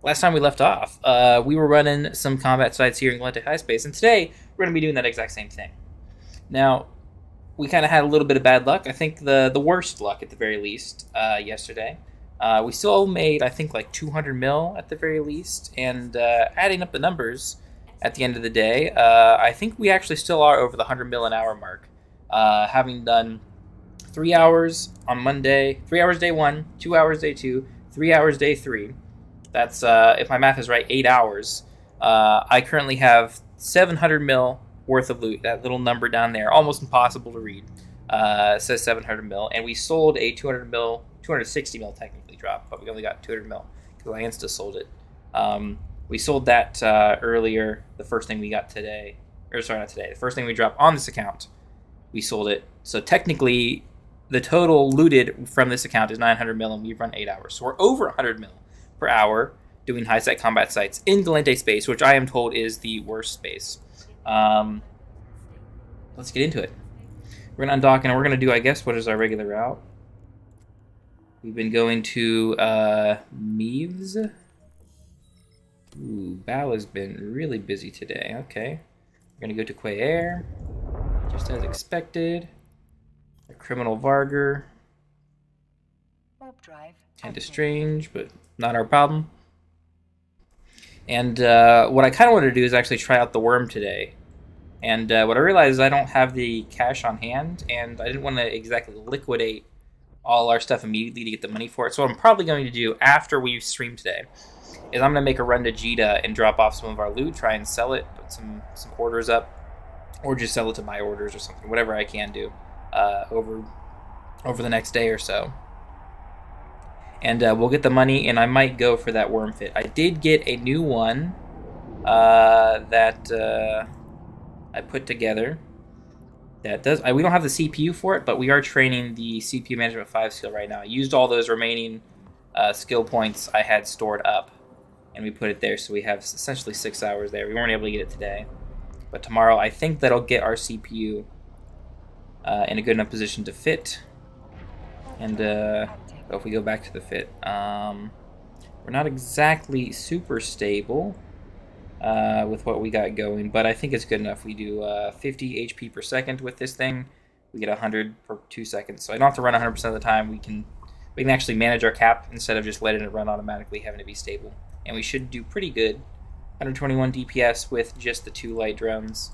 last time we left off, we were running some combat sites here in Gallente High Space, and today we're going to be doing that exact same thing. Now, we kind of had a little bit of bad luck. I think the worst luck, at the very least, yesterday. We still made, I think, like 200 mil at the very least, and adding up the numbers at the end of the day, I think we actually still are over the 100 mil an hour mark, having done 3 hours on Monday, 3 hours day 1, 2 hours day 2, 3 hours day 3. That's, if my math is right, 8 hours. I currently have 700 mil worth of loot. That little number down there, almost impossible to read, says 700 mil. And we sold a 200 mil, 260 mil technically drop, but we only got 200 mil because I insta sold it. We sold that earlier, the first thing we got today. Or sorry, not today. The first thing we dropped on this account, we sold it. So technically, the total looted from this account is 900 mil, and we've run 8 hours. So we're over 100 mil per hour doing high-sec combat sites in Gallente space, which I am told is the worst space. Let's get into it. We're going to undock, and we're going to do, I guess, what is our regular route? We've been going to Meaves. Ooh, Bao has been really busy today. Okay. We're going to go to Quay Air, just as expected. A Criminal Varger. Kind of strange, but not our problem. And what I kind of wanted to do is actually try out the worm today. And what I realized is I don't have the cash on hand, and I didn't want to exactly liquidate all our stuff immediately to get the money for it. So what I'm probably going to do after we stream today is I'm going to make a run to Jita and drop off some of our loot, try and sell it, put some orders up, or just sell it to my orders or something, whatever I can do over the next day or so. And we'll get the money, and I might go for that worm fit. I did get a new one that I put together. That does. We don't have the CPU for it, but we are training the CPU Management 5 skill right now. I used all those remaining skill points I had stored up, and we put it there, so we have essentially 6 hours there. We weren't able to get it today, but tomorrow I think that'll get our CPU in a good enough position to fit. And if we go back to the fit, we're not exactly super stable with what we got going, but I think it's good enough. We do 50 HP per second with this thing. We get 100 per 2 seconds, so I don't have to run 100% of the time. We can actually manage our cap instead of just letting it run automatically, having to be stable. And we should do pretty good. 121 DPS with just the 2 light drones.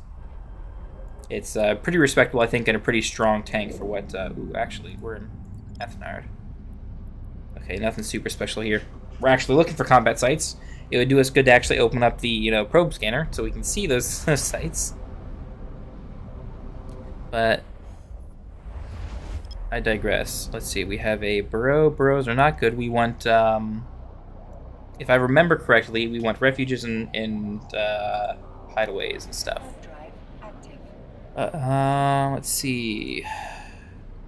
It's pretty respectable, I think, and a pretty strong tank for what... ooh, actually, we're in Ethnard. Okay, nothing super special here. We're actually looking for combat sites. It would do us good to actually open up the, probe scanner so we can see those sites. But I digress. Let's see. We have a burrow. Burrows are not good. We want, if I remember correctly, we want refuges and hideaways and stuff. Let's see.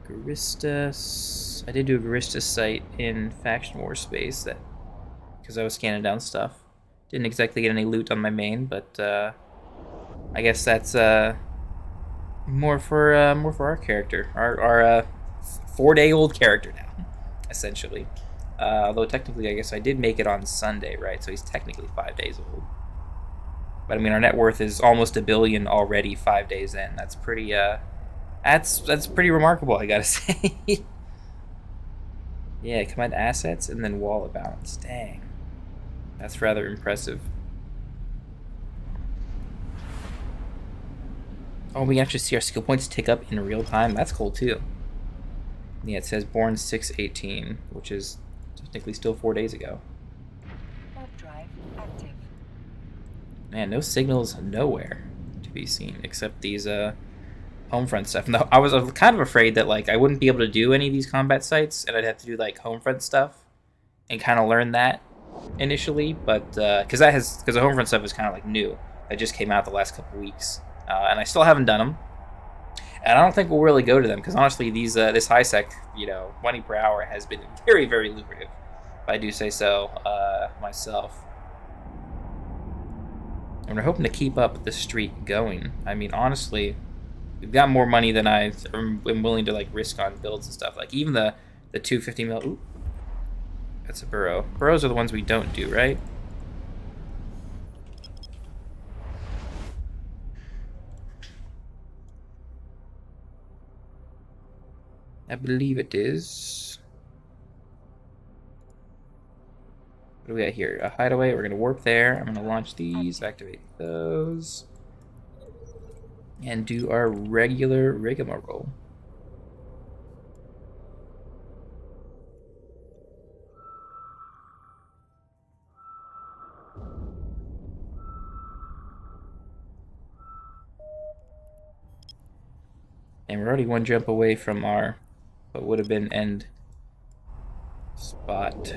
Garistas. I did do a Garistas site in Faction War space because I was scanning down stuff. Didn't exactly get any loot on my main, but I guess that's more for our character, our 4-day-old character now, essentially. Although technically, I guess I did make it on Sunday, right? So he's technically 5 days old. But I mean, our net worth is almost $1 billion already 5 days in. That's pretty that's pretty remarkable, I gotta say. Yeah, combine assets and then wall of balance. Dang. That's rather impressive. Oh, we can actually see our skill points tick up in real time. That's cool, too. Yeah, it says born 6/18, which is technically still 4 days ago. Man, no signals nowhere to be seen except these homefront stuff. No, I was kind of afraid that I wouldn't be able to do any of these combat sites, and I'd have to do homefront stuff and kind of learn that initially. But because the homefront stuff is kind of new. That just came out the last couple weeks, and I still haven't done them. And I don't think we'll really go to them because honestly, these this high sec, money per hour has been very, very lucrative, if I do say so myself. And we're hoping to keep up the streak going. I mean, honestly, we've got more money than I am willing to risk on builds and stuff. Even the 250 mil. Ooh, that's a burrow. Burrows are the ones we don't do, right? I believe it is. What do we got here? A hideaway. We're going to warp there. I'm going to launch these, activate those, and do our regular rigmarole. And we're already one jump away from our what would have been end spot.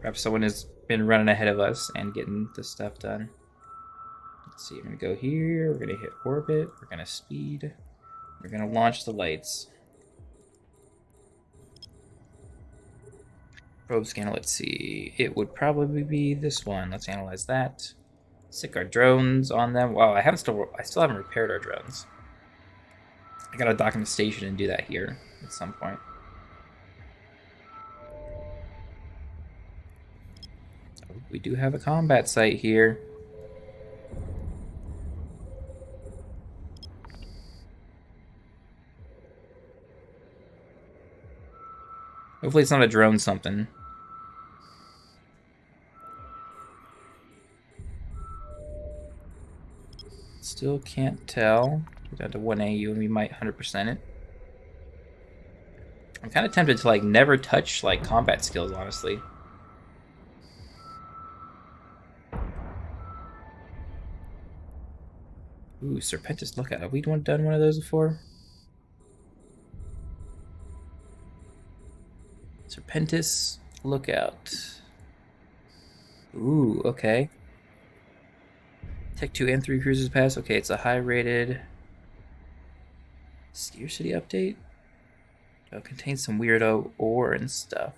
Perhaps someone has been running ahead of us and getting the stuff done. Let's see, I'm going to go here, we're going to hit orbit, we're going to speed, we're going to launch the lights. Probe scanner, let's see, it would probably be this one. Let's analyze that. Stick our drones on them. Wow, I still haven't repaired our drones. I gotta dock in the station and do that here at some point. Oh, we do have a combat site here. Hopefully it's not a drone something. Still can't tell. We're down to 1 AU and we might 100% it. I'm kind of tempted to like never touch like combat skills, honestly. Ooh, Serpentis Lookout. Have we done one of those before? Serpentis Lookout. Ooh, okay. Tech 2 and 3 cruisers pass. Okay, it's a high rated scarcity update. Oh, contains some weirdo ore and stuff.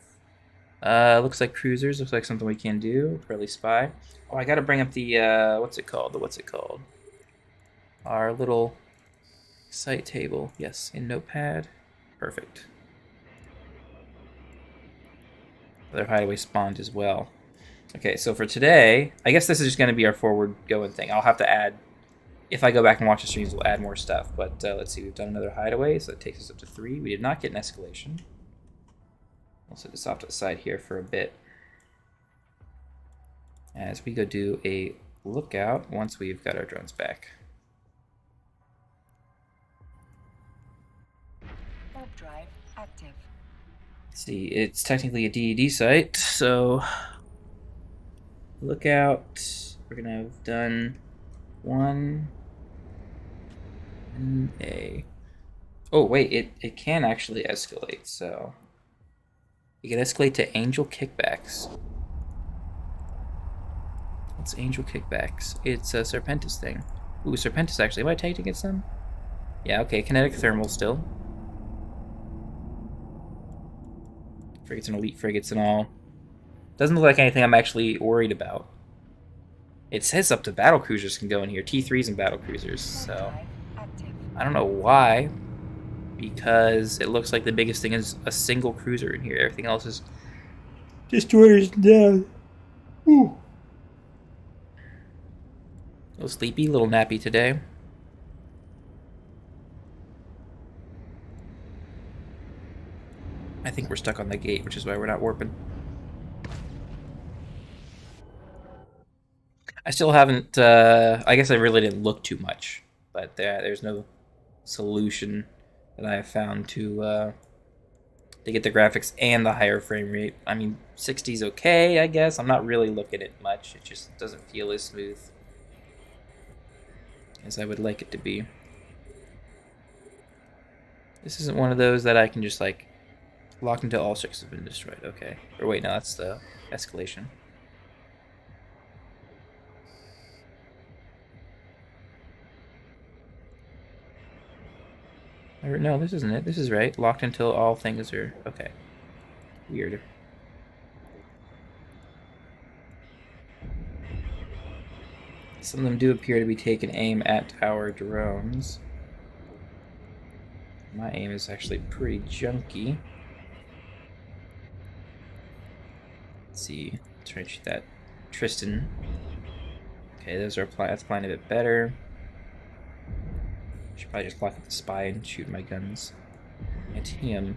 Looks like cruisers. Looks like something we can do. Probably spy. Oh, I gotta bring up the what's it called? Our little site table. Yes, in Notepad. Perfect. Their hideaway spawned as well. Okay, so for today, I guess this is just going to be our forward going thing. I'll have to add, if I go back and watch the streams, we'll add more stuff. But let's see, we've done another hideaway, so that takes us up to 3. We did not get an escalation. We'll set this off to the side here for a bit. As we go do a lookout once we've got our drones back. Warp drive active. Let's see, it's technically a DED site, so lookout. We're gonna have done 1 and a. Oh wait, it can actually escalate, so you can escalate to angel kickbacks. What's angel kickbacks? It's a Serpentis thing. Ooh, Serpentis actually. Am I tanked against them? Yeah, okay, kinetic thermal still. Frigates and elite frigates and all. Doesn't look like anything I'm actually worried about. It says up to battle cruisers can go in here. T3s and battle cruisers, so I don't know why. Because it looks like the biggest thing is a single cruiser in here. Everything else is destroyers down. Ooh. A little sleepy, a little nappy today. I think we're stuck on the gate, which is why we're not warping. I still haven't, I guess I really didn't look too much, but there's no solution that I have found to get the graphics and the higher frame rate. I mean, 60 is okay, I guess. I'm not really looking at much. It just doesn't feel as smooth as I would like it to be. This isn't one of those that I can just, like, lock until all 6 have been destroyed. Okay. Or wait, no, that's the escalation. Or, no, this isn't it. This is right. Locked until all things are... Okay. Weird. Some of them do appear to be taking aim at our drones. My aim is actually pretty junky. Let's see. Try to shoot that Tristan. Okay, those are that's flying a bit better. Should probably just block up the spy and shoot my guns at him.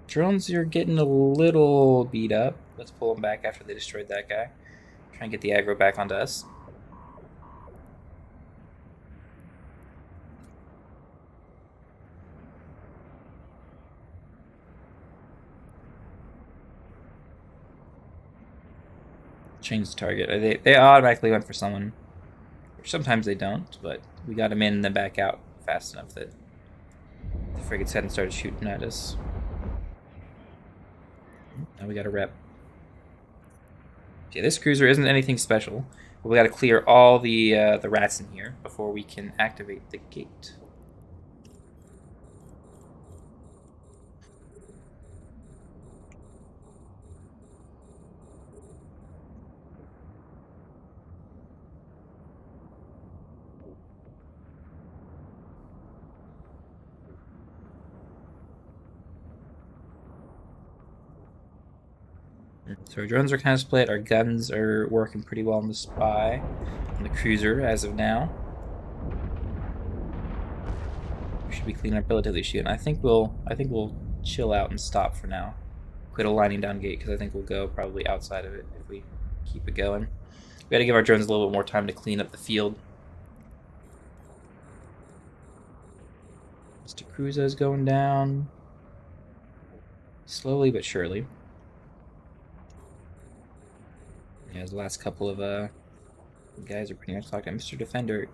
Drones are getting a little beat up. Let's pull them back after they destroyed that guy. Try and get the aggro back onto us. Change the target. They automatically went for someone. Sometimes they don't, but we got them in and then back out fast enough that the frigates hadn't started shooting at us. Now we got a rep. Yeah, this cruiser isn't anything special, but we got to clear all the rats in here before we can activate the gate. So our drones are kind of split. Our guns are working pretty well on the spy, on the cruiser as of now. We should be cleaning up relatively soon. I think we'll chill out and stop for now. Quit aligning down gate because I think we'll go probably outside of it if we keep it going. We got to give our drones a little bit more time to clean up the field. Mr. Cruiser's going down slowly but surely. Yeah, the last couple of guys are pretty much talking. Mr. Defender,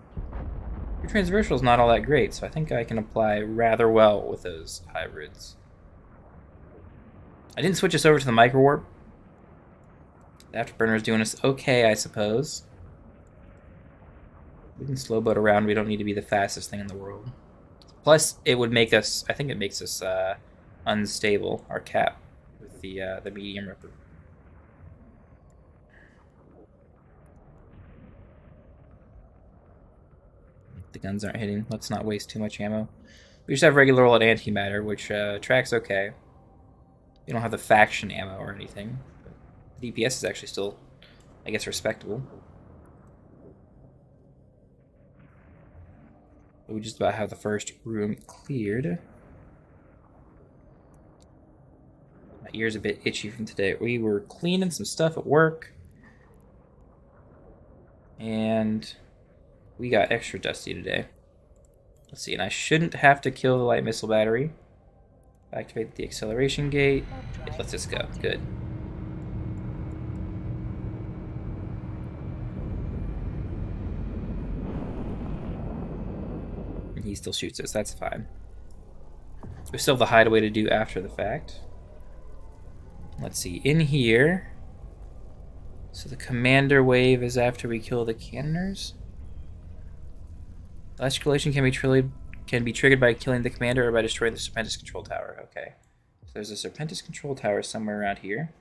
your transversal is not all that great, so I think I can apply rather well with those hybrids. I didn't switch us over to the micro warp. The afterburner is doing us okay, I suppose. We can slow boat around. We don't need to be the fastest thing in the world. Plus, it would make us. I think it makes us unstable. Our cap with the medium ripper. The guns aren't hitting. Let's not waste too much ammo. We just have regular old antimatter, which tracks okay. We don't have the faction ammo or anything. But the DPS is actually still, I guess, respectable. But we just about have the first room cleared. My ear's a bit itchy from today. We were cleaning some stuff at work. And we got extra dusty today. Let's see, and I shouldn't have to kill the light missile battery. Activate the acceleration gate. It lets us go. Good. And he still shoots us. That's fine. We still have the hideaway to do after the fact. Let's see, in here. So the commander wave is after we kill the cannoners. The escalation can be triggered by killing the commander or by destroying the Serpentis control tower. Okay. So there's a Serpentis control tower somewhere around here.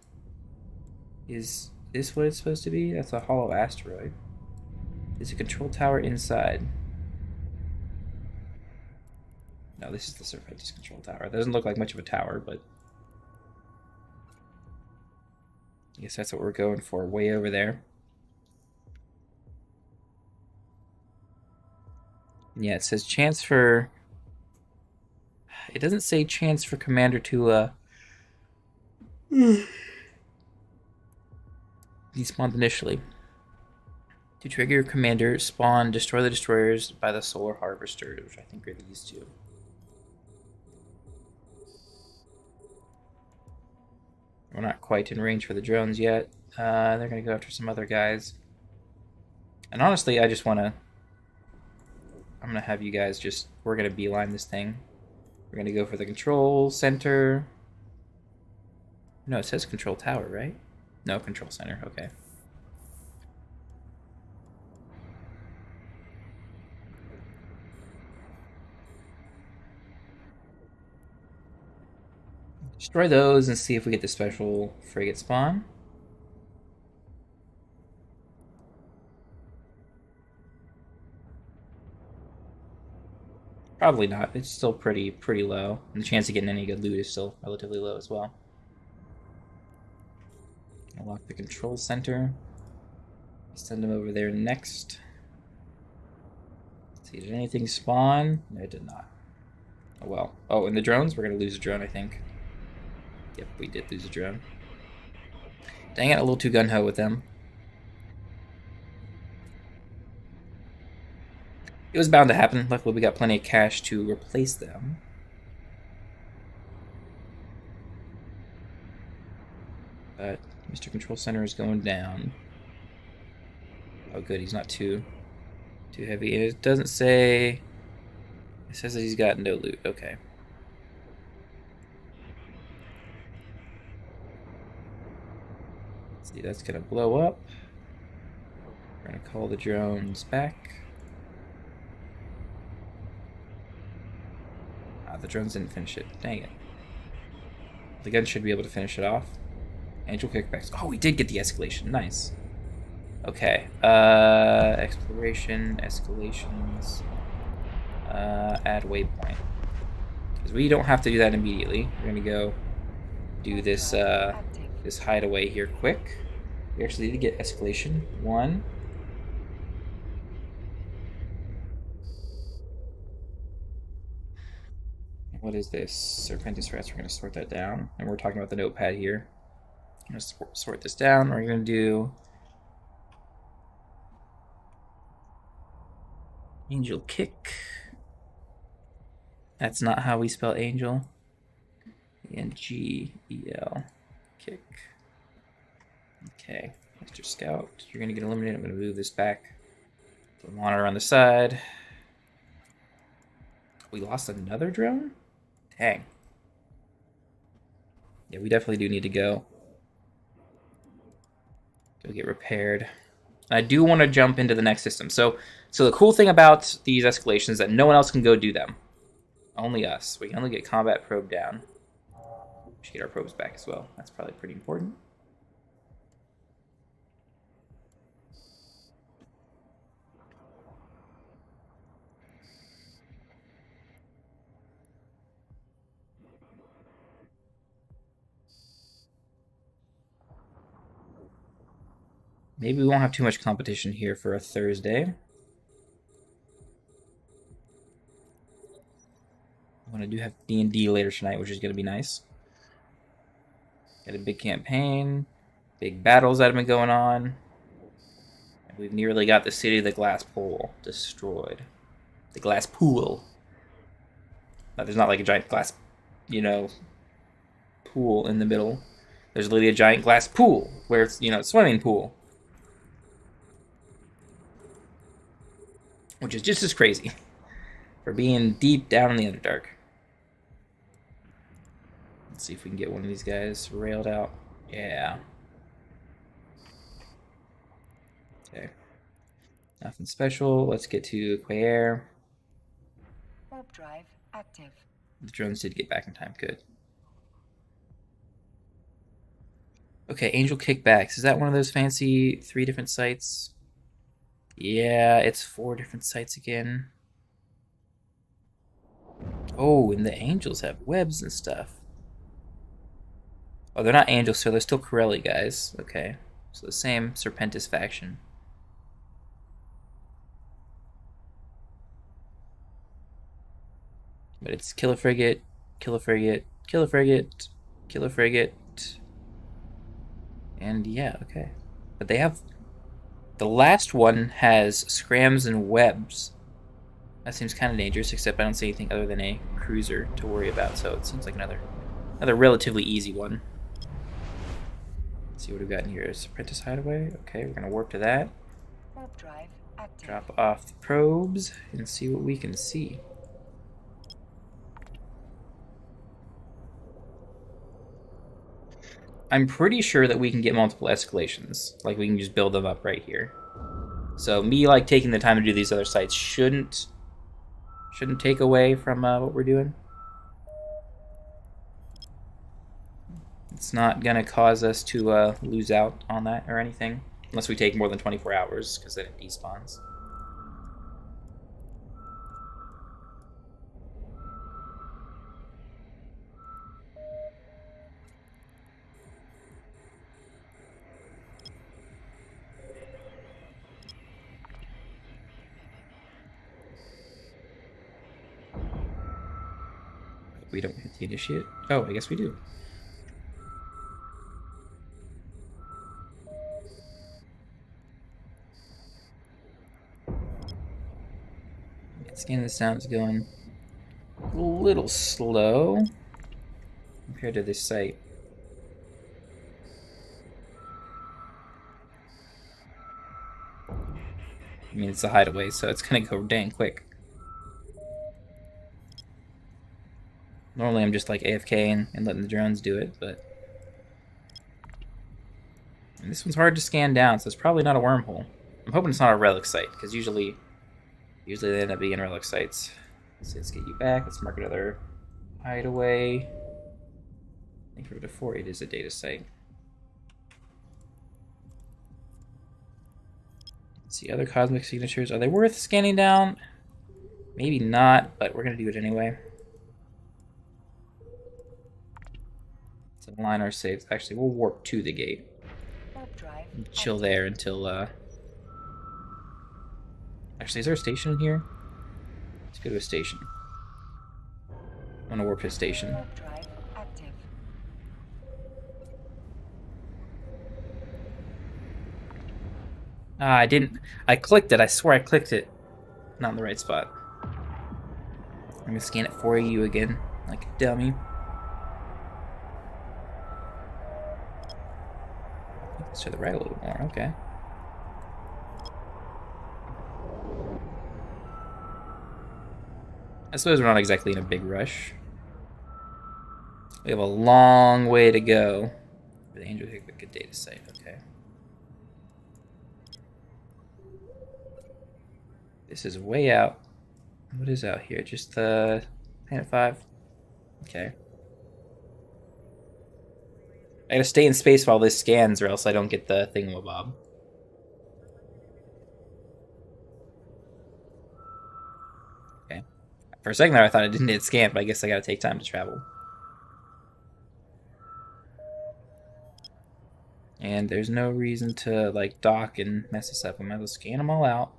Is this what it's supposed to be? That's a hollow asteroid. Is a control tower inside? No, this is the Serpentis control tower. It doesn't look like much of a tower, but I guess that's what we're going for, way over there. Yeah, it says chance for... It doesn't say chance for commander to despawn initially. To trigger your commander, spawn, destroy the destroyers by the solar harvesters, which I think are these two. We're not quite in range for the drones yet. They're going to go after some other guys. And honestly, I just want to... I'm going to have you guys just... We're going to beeline this thing. We're going to go for the control center. No, it says control tower, right? No, control center. Okay. Destroy those and see if we get the special frigate spawn. Probably not. It's still pretty low. And the chance of getting any good loot is still relatively low as well. Unlock the control center. Send him over there next. Let's see, did anything spawn? No, it did not. Oh well. Oh, and the drones? We're gonna lose a drone, I think. Yep, we did lose a drone. Dang it, a little too gun-ho with them. It was bound to happen. Luckily, we got plenty of cash to replace them. But Mr. Control Center is going down. Oh, good. He's not too heavy. And it doesn't say... It says that he's got no loot. Okay. Let's see, that's going to blow up. We're going to call the drones back. The drones didn't finish it. Dang it. The gun should be able to finish it off. Angel kickbacks. Oh, we did get the escalation. Nice. Okay. Exploration, escalations. Add waypoint. Because we don't have to do that immediately. We're gonna go do this this hideaway here quick. We actually need to get escalation. 1. What is this? Serpentis rats. We're going to sort that down. And we're talking about the notepad here. I'm going to sort this down. We're going to do Angel Kick. That's not how we spell angel. Angel. Kick. Okay. Mr. Scout, you're going to get eliminated. I'm going to move this back. The monitor on the side. We lost another drone? Dang. Yeah, we definitely do need to go get repaired. I do want to jump into the next system. So the cool thing about these escalations is that no one else can go do them. Only us. We can only get combat probe down. We should get our probes back as well. That's probably pretty important. Maybe we won't have too much competition here for a Thursday. I want to do have D&D later tonight, which is going to be nice. Got a big campaign, big battles that have been going on. And we've nearly got the city of the glass pool destroyed. The glass pool. Now, there's not like a giant glass, pool in the middle. There's literally a giant glass pool where it's, a swimming pool. Which is just as crazy for being deep down in the Underdark. Let's see if we can get one of these guys railed out. Yeah. Okay. Nothing special. Let's get to Quayer. Warp drive active. The drones did get back in time. Good. Okay, Angel Kickbacks. Is that one of those fancy 3 different sites? Yeah, it's 4 different sites again. Oh, and the angels have webs and stuff. Oh, they're not angels, so they're still Corelli guys. Okay, so the same Serpentis faction. But it's Killer Frigate, Killer Frigate, Killer Frigate, Killer Frigate. And yeah, okay. But they have... The last one has scrams and webs. That seems kind of dangerous, except I don't see anything other than a cruiser to worry about, so it seems like another relatively easy one. Let's see what we've got in here. Apprentice Hideaway. Okay, we're going to warp to that. Warp drive active. Drop off the probes and see what we can see. I'm pretty sure that we can get multiple escalations. Like, we can just build them up right here. So me, taking the time to do these other sites shouldn't take away from what we're doing. It's not going to cause us to lose out on that or anything. Unless we take more than 24 hours, because then it despawns. We don't hit the initiate. Oh, I guess we do. Scan the sound is going a little slow compared to this site. I mean, it's a hideaway, so it's gonna go dang quick. Normally I'm just like AFK and letting the drones do it, but... And this one's hard to scan down, so it's probably not a wormhole. I'm hoping it's not a relic site, because usually they end up being relic sites. So let's get you back. Let's mark another hideaway. I think for before it is a data site. Let's see, other cosmic signatures. Are they worth scanning down? Maybe not, but we're going to do it anyway. Let's align our saves. Actually, we'll warp to the gate. Chill there until... Actually, is there a station here? Let's go to a station. I want to warp to a station. Ah, I didn't... I clicked it. I swear I clicked it. Not in the right spot. I'm going to scan it for you again, like a dummy. Let's to the right a little bit more. Okay. I suppose we're not exactly in a big rush. We have a long way to go. The Angel pick a good data site. Okay. This is way out. What is out here? Just the Planet 5? Okay. I gotta stay in space while this scans, or else I don't get the thingamabob. Okay. For a second there, I thought I didn't hit scan, but I guess I gotta take time to travel. And there's no reason to, like, dock and mess this up. I might as well scan them all out.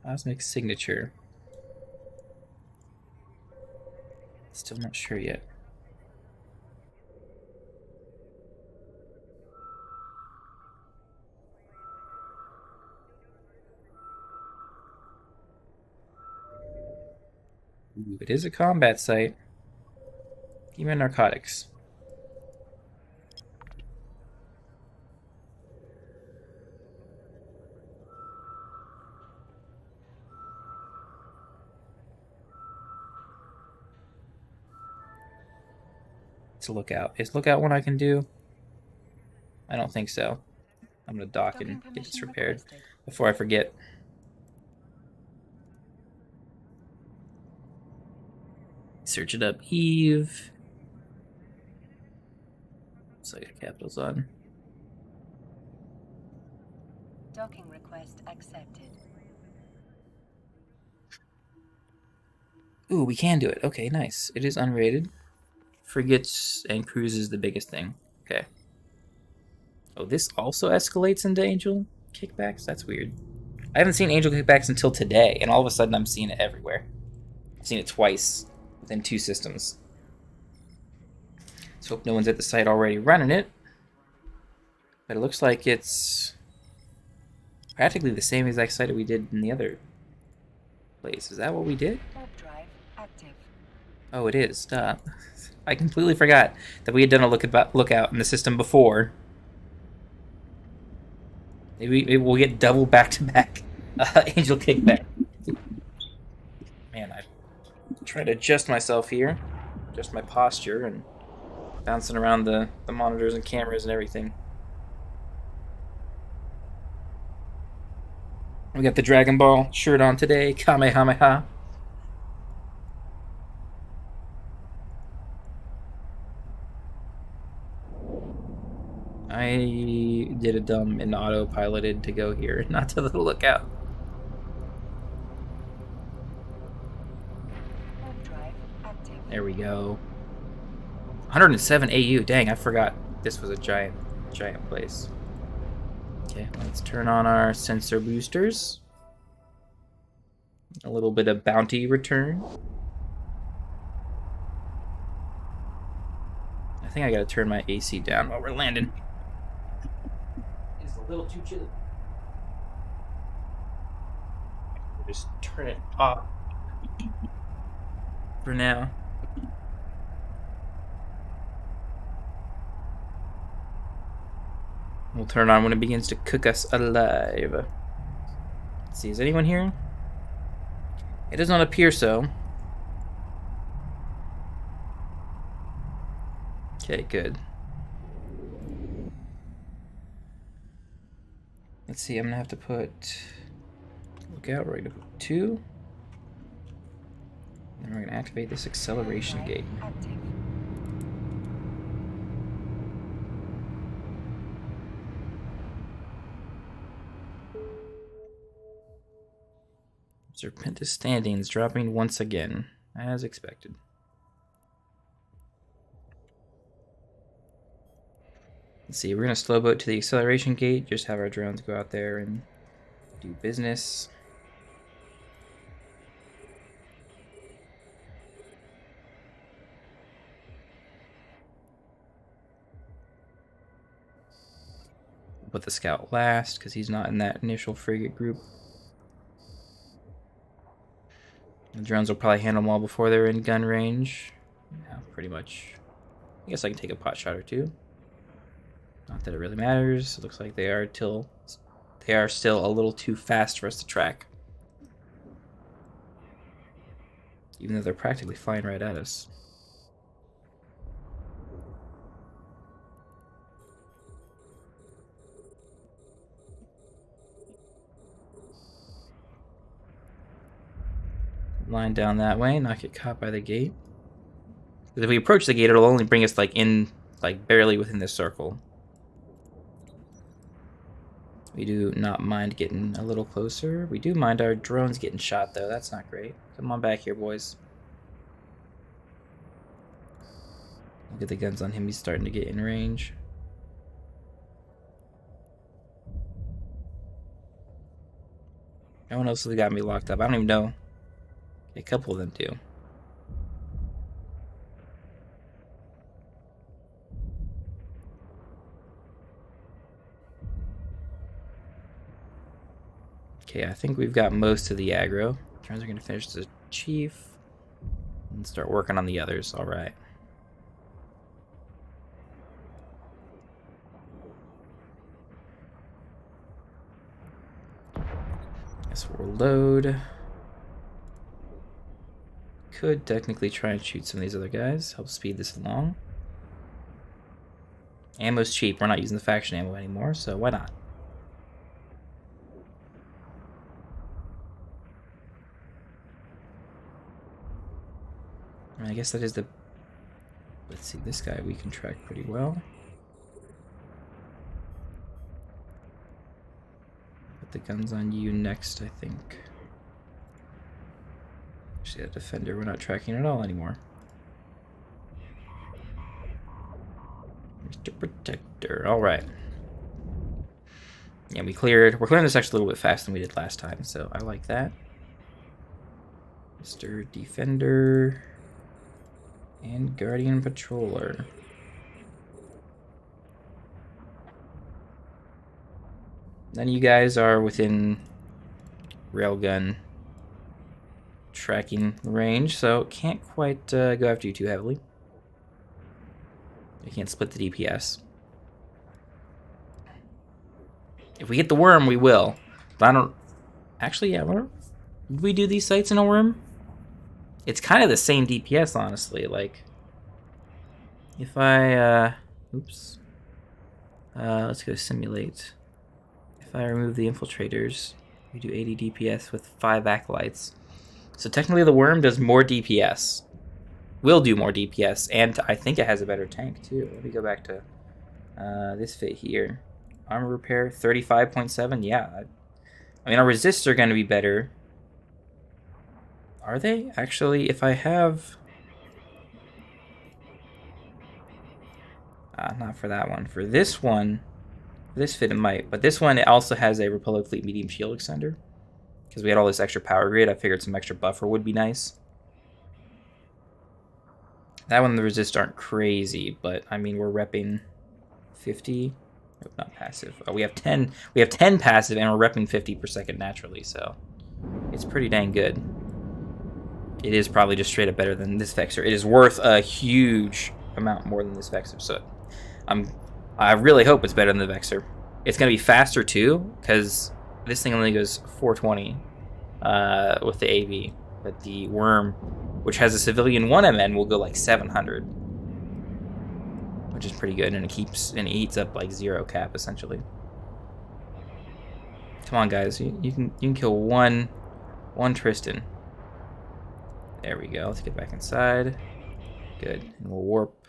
Cosmic signature. Still not sure yet. Ooh, it is a combat site. Even narcotics. It's a lookout. Is lookout one I can do? I don't think so. I'm gonna dock and get this repaired before I forget. Search it up, Eve. So I got capitals on. Docking request accepted. Ooh, we can do it. Okay, nice. It is unrated. Frigates and cruises the biggest thing. Okay. Oh, this also escalates into Angel kickbacks? That's weird. I haven't seen Angel kickbacks until today, and all of a sudden I'm seeing it everywhere. I've seen it twice within 2 systems. Let's hope no one's at the site already running it. But it looks like it's practically the same exact site that we did in the other place. Is that what we did? Drive active. Oh, it is. Duh. I completely forgot that we had done a lookout in the system before. Maybe we'll get double back-to-back Angel kickback. Man, I try to adjust myself here, adjust my posture, and bouncing around the monitors and cameras and everything. We got the Dragon Ball shirt on today, Kamehameha. I did a dumb and autopiloted to go here, not to the lookout. There we go. 107 AU. Dang, I forgot this was a giant place. Okay, let's turn on our sensor boosters. A little bit of bounty return. I think I gotta turn my AC down while we're landing. It's a little too chilly. Just turn it off for now. We'll turn it on when it begins to cook us alive. Let's see, is anyone here? It does not appear so. Okay, good. Let's see, I'm gonna have to put... Look out, we're gonna put 2. And we're gonna activate this acceleration gate. Active. Serpentis standings dropping once again, as expected. Let's see, we're gonna slow boat to the acceleration gate, just have our drones go out there and do business. Put the scout last, because he's not in that initial frigate group. The drones will probably handle them all before they're in gun range. Yeah, pretty much. I guess I can take a pot shot or 2. Not that it really matters. It looks like they are still a little too fast for us to track. Even though they're practically flying right at us. Line down that way, not get caught by the gate. Because if we approach the gate, it'll only bring us barely within this circle. We do not mind getting a little closer. We do mind our drones getting shot, though. That's not great. Come on back here, boys. Look at the guns on him. He's starting to get in range. No one else has got me locked up. I don't even know. A couple of them do. Okay, I think we've got most of the aggro. Turns are going to finish the chief and start working on the others. All right. Guess we'll load. Could technically try and shoot some of these other guys. Help speed this along. Ammo's cheap. We're not using the faction ammo anymore, so why not? I guess that is the... Let's see, this guy we can track pretty well. Put the guns on you next, I think. Actually, that defender we're not tracking at all anymore. Mr. Protector, alright. Yeah, we're clearing this actually a little bit faster than we did last time, so I like that. Mr. Defender and Guardian Patroller. None of you guys are within railgun tracking range, so can't quite go after you too heavily. I can't split the DPS. If we hit the worm, we will. But I don't... Actually, yeah, did we do these sites in a worm? It's kind of the same DPS, honestly. Like, if I... Oops. Let's go simulate. If I remove the infiltrators, we do 80 DPS with 5 acolytes. So technically the worm does more DPS. Will do more DPS, and I think it has a better tank, too. Let me go back to this fit here. Armor repair, 35.7. Yeah. I mean, our resists are going to be better. Are they? Actually, if I have... Not for that one. For this one, this fit it might. But this one, it also has a Republic Fleet medium shield extender. Because we had all this extra power grid, I figured some extra buffer would be nice. That one, the resists aren't crazy, but I mean, we're repping 50. Nope, not passive. Oh, we have 10. We have 10 passive, and we're repping 50 per second naturally, so it's pretty dang good. It is probably just straight up better than this Vexor. It is worth a huge amount more than this Vexor, so I really hope it's better than the Vexor. It's gonna be faster too, because this thing only goes 420 with the AV, but the Worm, which has a civilian 1MN, will go like 700, which is pretty good, and it eats up like 0 cap essentially. Come on, guys, you can kill one Tristan. There we go. Let's get back inside. Good, and we'll warp.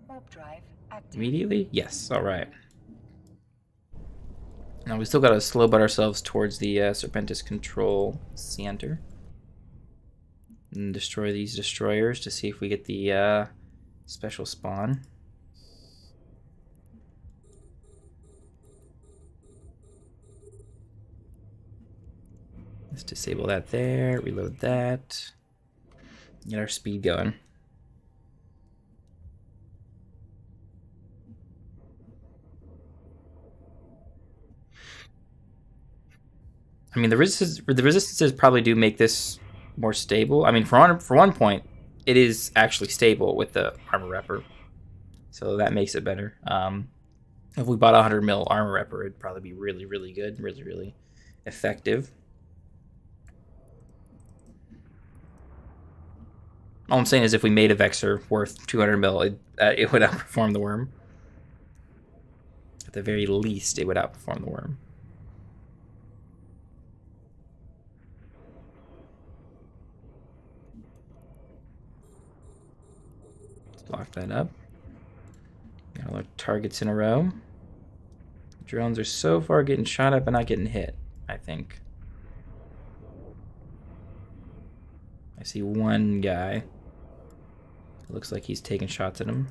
Warp drive active. Immediately? Yes. All right. Now we still got to slow butt ourselves towards the Serpentis control center and destroy these destroyers to see if we get the special spawn. Let's disable that there. Reload that. Get our speed going. I mean, the resistances probably do make this more stable. I mean, for one point, it is actually stable with the armor repper, so that makes it better. If we bought a 100 mil armor repper, it'd probably be really, really good, really, really effective. All I'm saying is, if we made a Vexor worth 200 mil, it would outperform the Worm. At the very least, it would outperform the Worm. Lock that up. Got all our targets in a row. Drones are so far getting shot at but not getting hit, I think. I see one guy. It looks like he's taking shots at him,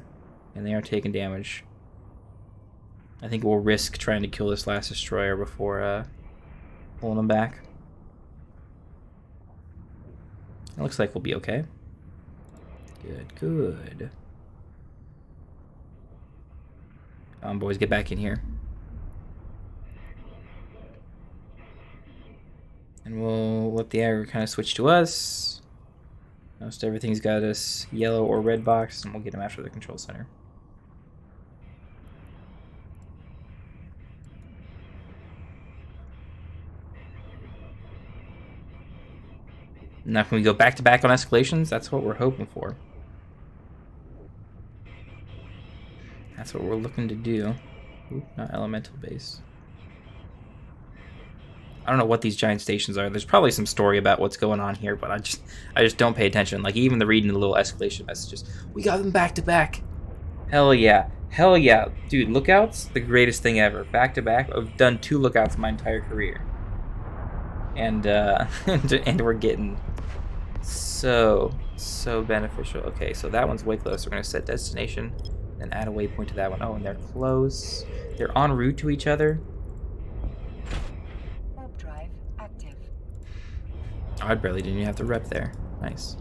and they are taking damage. I think we'll risk trying to kill this last destroyer before pulling him back. It looks like we'll be okay. Good, good. Boys, get back in here. And we'll let the aggro kind of switch to us. Most everything's got us yellow or red box, and we'll get them after the control center. Now can we go back to back on escalations? That's what we're hoping for. That's what we're looking to do. Oop, not elemental base. I don't know what these giant stations are. There's probably some story about what's going on here, but I just don't pay attention. Like, even the reading the little escalation messages. We got them back to back. Hell yeah. Hell yeah. Dude, lookouts, the greatest thing ever. Back to back. I've done 2 lookouts my entire career. And and we're getting so beneficial. Okay, so that one's way close. We're gonna set destination and add a waypoint to that one. Oh, and they're close. They're en route to each other. Warp drive active. Oh, I barely didn't even have to rep there. Nice.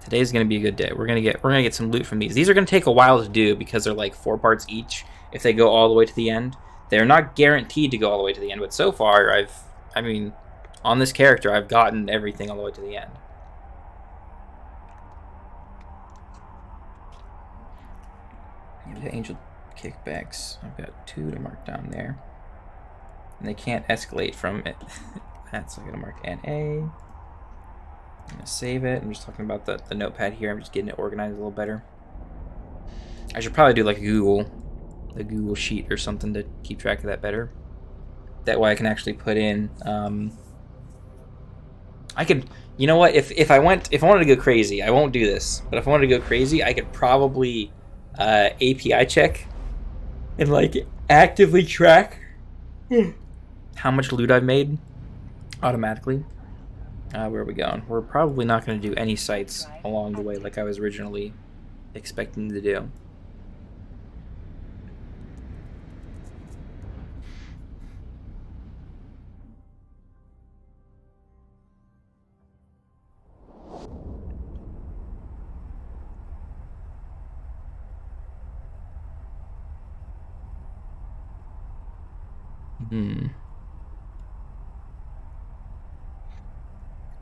Today's gonna be a good day. We're gonna get some loot from these. These are gonna take a while to do because they're like 4 parts each. If they go all the way to the end, they're not guaranteed to go all the way to the end. But so far, I mean, on this character, I've gotten everything all the way to the end. Angel kickbacks. I've got 2 to mark down there, and they can't escalate from it. That's I'm gonna mark NA. I'm gonna save it. I'm just talking about the notepad here. I'm just getting it organized a little better. I should probably do like a Google sheet or something to keep track of that better. That way I can actually put in. I could, you know what? If I wanted to go crazy, I won't do this. But if I wanted to go crazy, I could probably API check and like actively track how much loot I've made automatically. Where are we going? We're probably not going to do any sites along the way like I was originally expecting to do.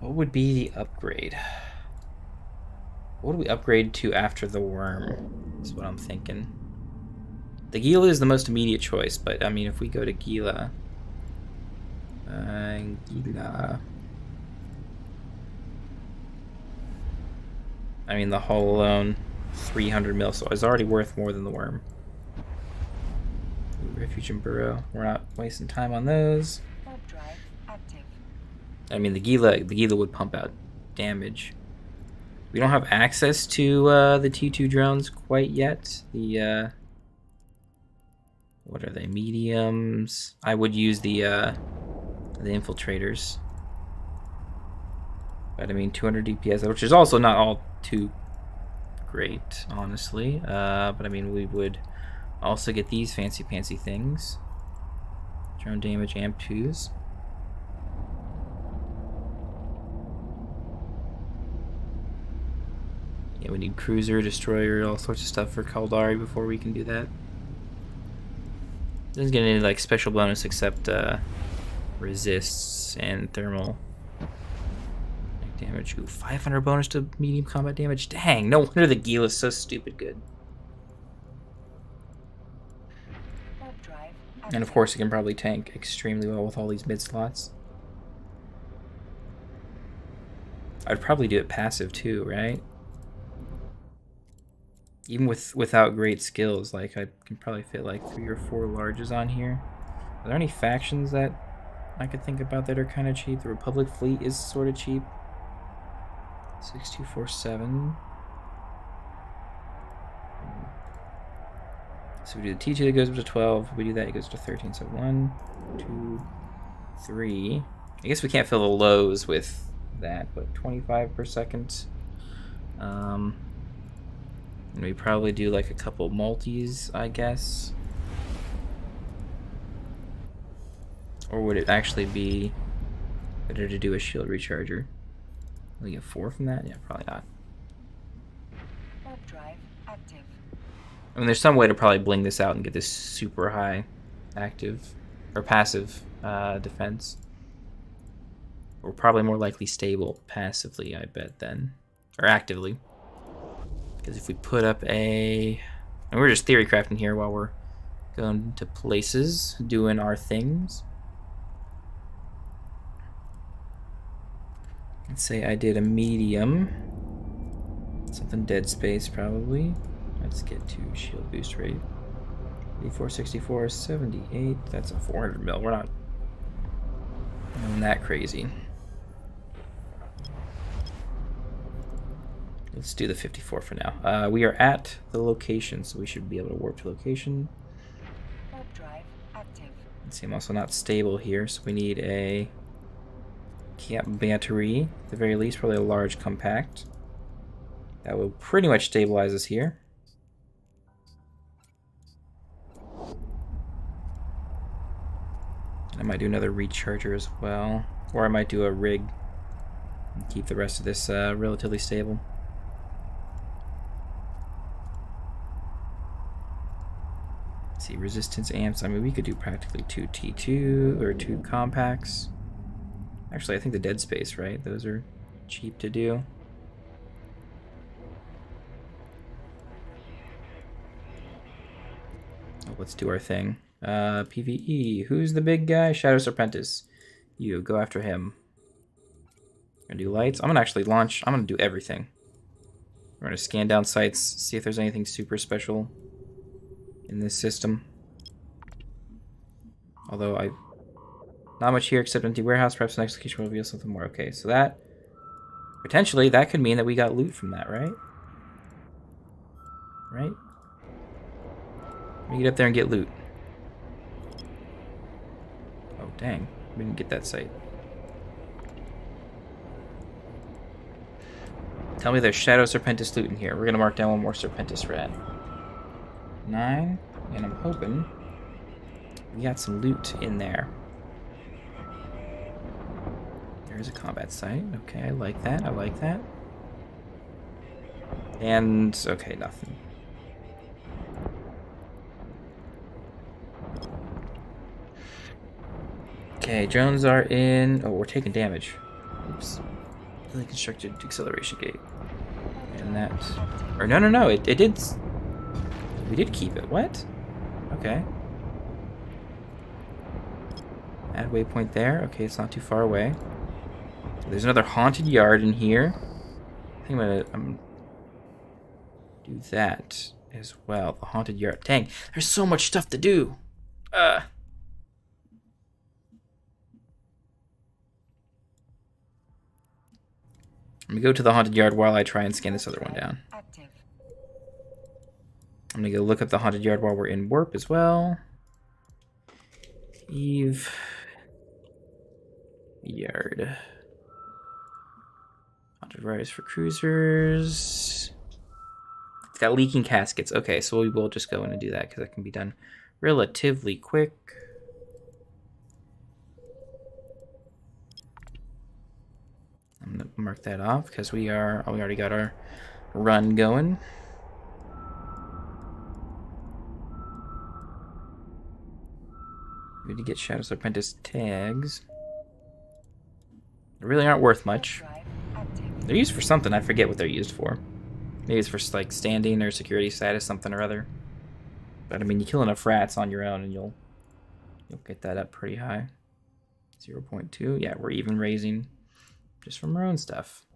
What would be the upgrade? What do we upgrade to after the worm? That's what I'm thinking. The Gila is the most immediate choice, but I mean, if we go to Gila, Gila. I mean, the hull alone, 300 mil, so it's already worth more than the worm. Refuge and burrow. We're not wasting time on those. Drive active. I mean, the Gila would pump out damage. We don't have access to the T2 drones quite yet. The what are they? Mediums. I would use the infiltrators. But I mean, 200 DPS, which is also not all too great, honestly. But I mean, we would also get these fancy things. Drone damage, amp 2s. Yeah, we need cruiser, destroyer, all sorts of stuff for Caldari before we can do that. Doesn't get any like special bonus except resists and thermal damage. Ooh, 500 bonus to medium combat damage. Dang, no wonder the Gila is so stupid good. And of course, it can probably tank extremely well with all these mid slots. I'd probably do it passive too, right? Even without great skills, like I can probably fit like 3 or 4 larges on here. Are there any factions that I could think about that are kind of cheap? The Republic Fleet is sort of cheap. 6247. So we do the T2 that goes up to 12. We do that, it goes to 13. So 1, 2, 3. I guess we can't fill the lows with that, but 25 per second. And we probably do like a couple multis, I guess. Or would it actually be better to do a shield recharger? Will we get 4 from that? Yeah, probably not. Drive active. I mean, there's some way to probably bling this out and get this super high active or passive defense. We're probably more likely stable passively, I bet, then. Or actively. Because if we put up a... And we're just theory crafting here while we're going to places, doing our things. Let's say I did a medium. Something dead space, probably. Let's get to shield boost rate. 84, 64, 78. That's a 400 mil. We're not going that crazy. Let's do the 54 for now. We are at the location, so we should be able to warp to location. Drive active. Let's see, I'm also not stable here, so we need a camp battery, at the very least, probably a large compact. That will pretty much stabilize us here. I might do another recharger as well, or I might do a rig and keep the rest of this relatively stable. Let's see, resistance amps. I mean, we could do practically 2 T2 or 2 compacts. Actually, I think the dead space, right? Those are cheap to do. Oh, let's do our thing. PvE. Who's the big guy? Shadow Serpentis. You, go after him. Gonna do lights. I'm gonna actually launch. I'm gonna do everything. We're gonna scan down sites, see if there's anything super special in this system. Although not much here except empty warehouse. Perhaps the next location will reveal something more. Okay, so that potentially that could mean that we got loot from that, right? Right? Let me get up there and get loot. dang. We didn't get that site. Tell me there's Shadow Serpentis loot in here. We're gonna mark down one more Serpentis rat. 9, and I'm hoping we got some loot in there. There's a combat site. Okay, I like that. I like that. And, okay, nothing. Okay, drones are in... Oh, we're taking damage. Oops. Fully constructed acceleration gate. And that... Or no. It did... We did keep it. What? Okay. Add waypoint there. Okay, it's not too far away. There's another haunted yard in here. I think I'm gonna do that as well. The haunted yard. Dang, there's so much stuff to do. Let me go to the haunted yard while I try and scan this other one down. Active. I'm gonna go look up the haunted yard while we're in warp as well. Eve yard. Haunted riders for cruisers. It's got leaking caskets. Okay, so we will just go in and do that because that can be done relatively quick. I'm gonna mark that off because we already got our run going. We need to get Shadow Serpentis tags. They really aren't worth much. They're used for something. I forget what they're used for. Maybe it's for like standing or security status, something or other. But I mean, you kill enough rats on your own, and you'll get that up pretty high. 0.2. Yeah, we're even raising just from our own stuff.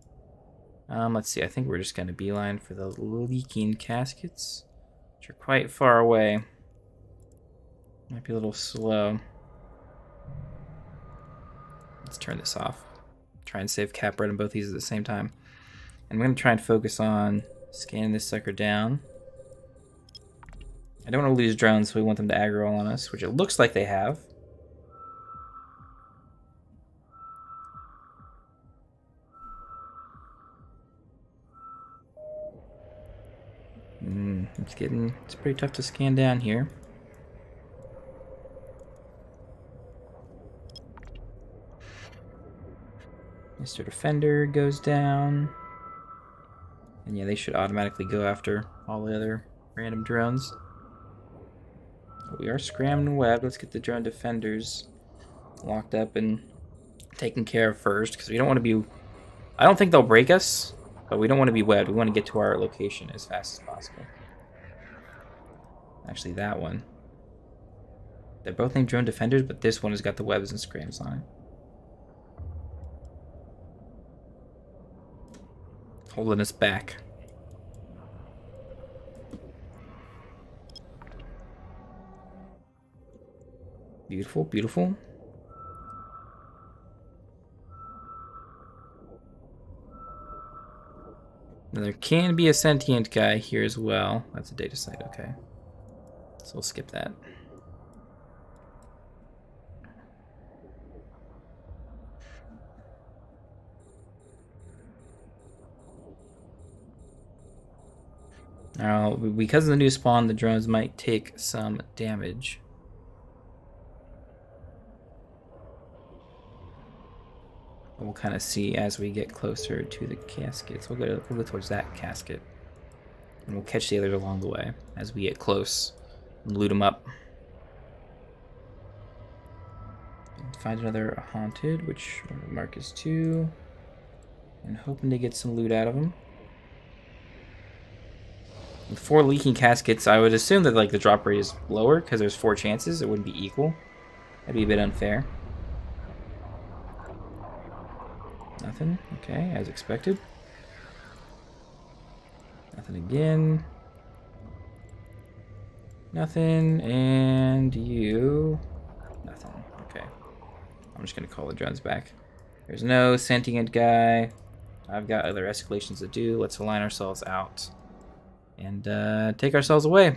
Let's see. I think we're just gonna beeline for the leaking caskets, which are quite far away. Might be a little slow. Let's turn this off. Try and save cap red on both these at the same time. And I'm going to try and focus on scanning this sucker down. I don't want to lose drones, so we want them to aggro on us, which it looks like they have. It's pretty tough to scan down here. Mr. Defender goes down. And yeah, they should automatically go after all the other random drones. We are scrambling web. Let's get the drone defenders locked up and taken care of first, because we don't want to be... I don't think they'll break us, but we don't want to be webbed. We want to get to our location as fast as possible. Actually, that one. They're both named drone defenders, but this one has got the webs and scrams on it. Holding us back. Beautiful, beautiful. Now there can be a sentient guy here as well. That's a data site, okay. So we'll skip that. Now, because of the new spawn, the drones might take some damage. We'll kind of see as we get closer to the caskets. We'll go towards that casket. And we'll catch the others along the way as we get close and loot them up. And find another haunted, which mark is 2. And hoping to get some loot out of them. With 4 leaking caskets, I would assume that like the drop rate is lower because there's 4 chances. It wouldn't be equal. That'd be a bit unfair. Nothing. Okay, as expected. Nothing again. Nothing. And you. Nothing. Okay. I'm just going to call the drones back. There's no sentient guy. I've got other escalations to do. Let's align ourselves out. And take ourselves away. I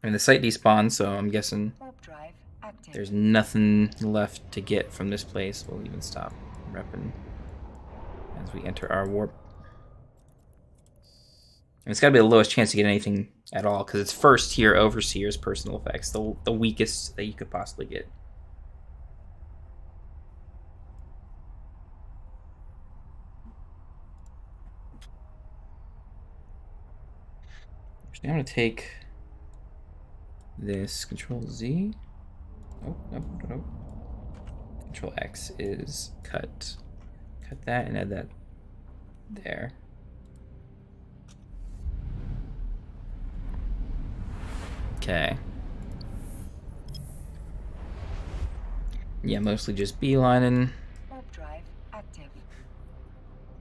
mean, the site despawned, so I'm guessing Warp drive active. There's nothing left to get from this place. We'll even stop repping as we enter our warp. And it's got to be the lowest chance to get anything at all, because it's first tier Overseer's personal effects, the weakest that you could possibly get. Actually, I'm going to take this Control Z. Oh, no. Control X is cut. Cut that and add that there. Okay. Yeah, mostly just beelining Warp drive active.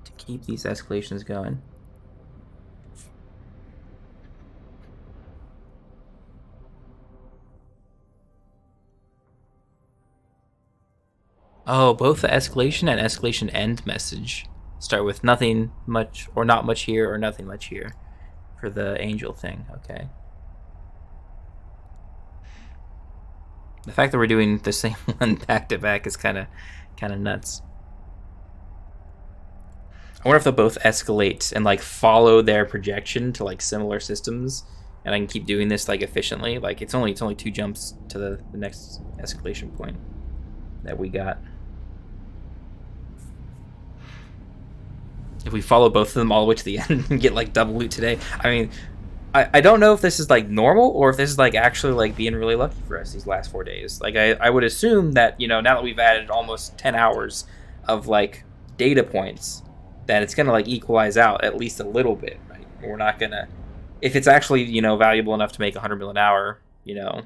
to keep these escalations going. Oh, both the escalation and escalation end message start with nothing much or not much here or nothing much here for the angel thing. Okay. The fact that we're doing the same one back to back is kind of nuts. I wonder if they'll both escalate and like follow their projection to like similar systems, and I can keep doing this like efficiently. Like it's only 2 jumps to the next escalation point that we got. If we follow both of them all the way to the end and get like double loot today, I mean, I don't know if this is like normal or if this is like actually like being really lucky for us these last 4 days. Like I would assume that, you know, now that we've added almost 10 hours of like data points, that it's gonna like equalize out at least a little bit, right? We're not gonna, if it's actually, you know, valuable enough to make 100 mil an hour, you know,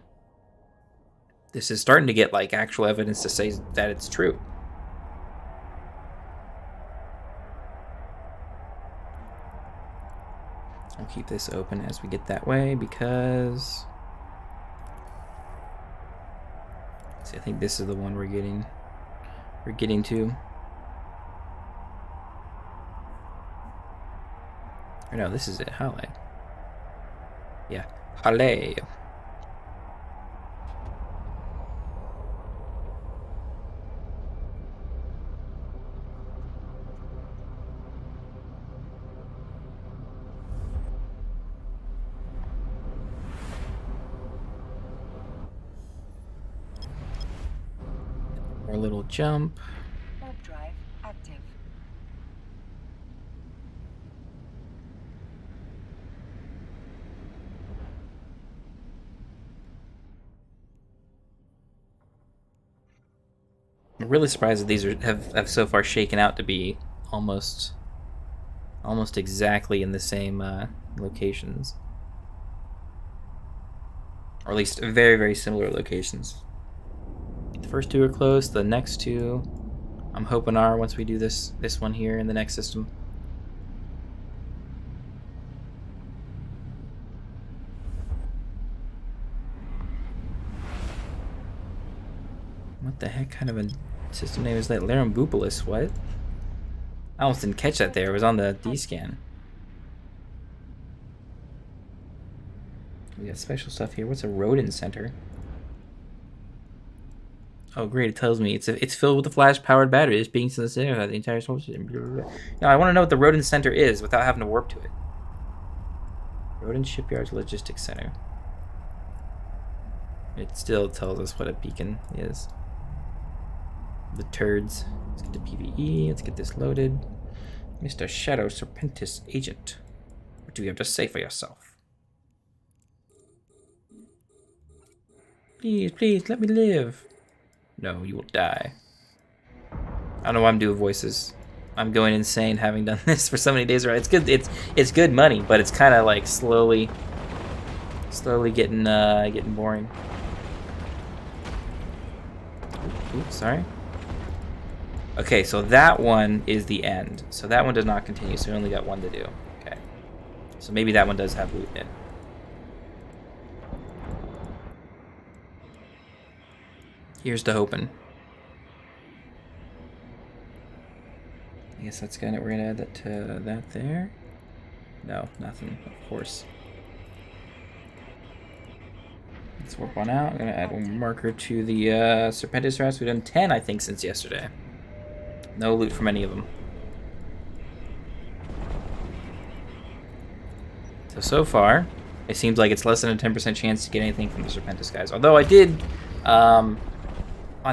this is starting to get like actual evidence to say that it's true. I'll keep this open as we get that way because, see, I think this is the one we're getting to. Or no, this is it. Halle. Yeah, Halle. Our little jump. Warp drive active. I'm really surprised that these have so far shaken out to be almost exactly in the same locations, or at least very, very similar locations. The first 2 are close. The next 2, I'm hoping are once we do this one here in the next system. What the heck kind of a system name is that? Larambupolis, what? I almost didn't catch that there. It was on the D-scan. We got special stuff here. What's a rodent center? Oh, great! It tells me it's filled with a flash-powered battery. It's being to the center of the entire solar system. Now, I want to know what the rodent center is without having to warp to it. Rodent Shipyards Logistics Center. It still tells us what a beacon is. The turds. Let's get the PvE. Let's get this loaded. Mr. Shadow Serpentis Agent. What do you have to say for yourself? Please, please, let me live. No, you will die. I don't know why I'm doing voices. I'm going insane having done this for so many days. Right? It's good. It's good money, but it's kind of like slowly getting boring. Oops, sorry. Okay, so that one is the end. So that one does not continue. So we only got 1 to do. Okay. So maybe that one does have loot in it. Here's to hoping. I guess that's gonna, we're gonna add that to that there. No, nothing, of course. Let's work one out. I'm gonna add one marker to the Serpentis routes. We've done 10, I think, since yesterday. No loot from any of them. So far, it seems like it's less than a 10% chance to get anything from the Serpentis guys. Although I did, on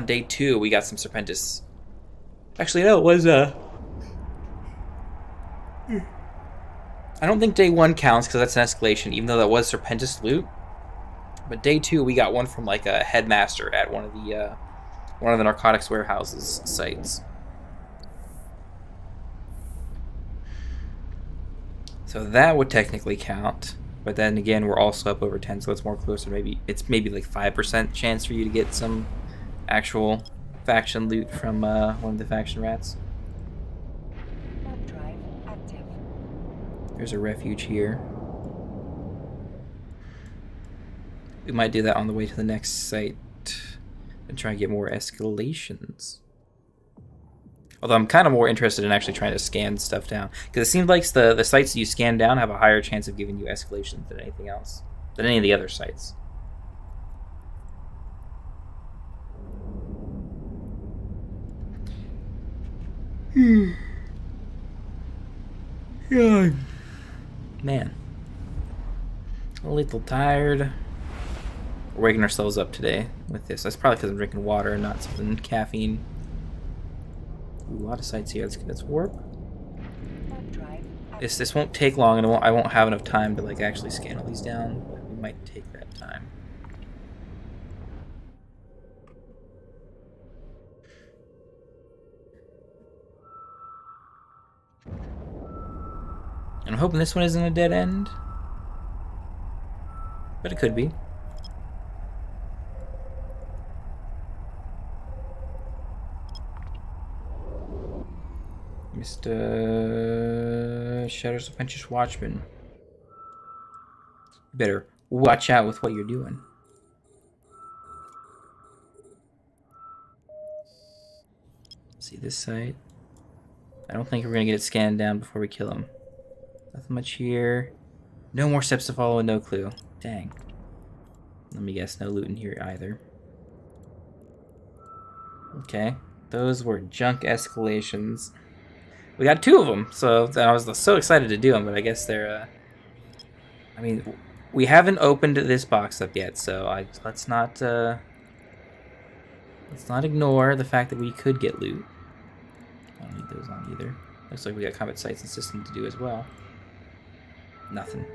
day 2, we got some Serpentis. Actually, no, it was, I don't think day 1 counts because that's an escalation, even though that was Serpentis loot. But day 2, we got one from like a headmaster at one of the narcotics warehouses sites. So that would technically count, but then again, we're also up over 10, so it's more closer. It's maybe like 5% chance for you to get some actual faction loot from one of the faction rats. Warp drive active. There's a refuge here. We might do that on the way to the next site and try and get more escalations. Although I'm kind of more interested in actually trying to scan stuff down. Because it seems like the sites that you scan down have a higher chance of giving you escalations than anything else. Than any of the other sites. Yeah. Man. A little tired. We're waking ourselves up today with this. That's probably because I'm drinking water and not something caffeine. Ooh, a lot of sites here. Let's get this warp. This won't take long, and I won't have enough time to like actually scan all these down. But we might take that time. And I'm hoping this one isn't a dead end, but it could be. Mr. Shadows of Pinches Watchman. You better watch out with what you're doing. See this site? I don't think we're gonna get it scanned down before we kill him. Nothing much here. No more steps to follow and no clue. Dang. Let me guess, no loot in here either. Okay. Those were junk escalations. We got 2 of them, so I was so excited to do them, but I guess they're, I mean, we haven't opened this box up yet, so let's not ignore the fact that we could get loot. I don't need those on either. Looks like we got combat sites and system to do as well. Nothing.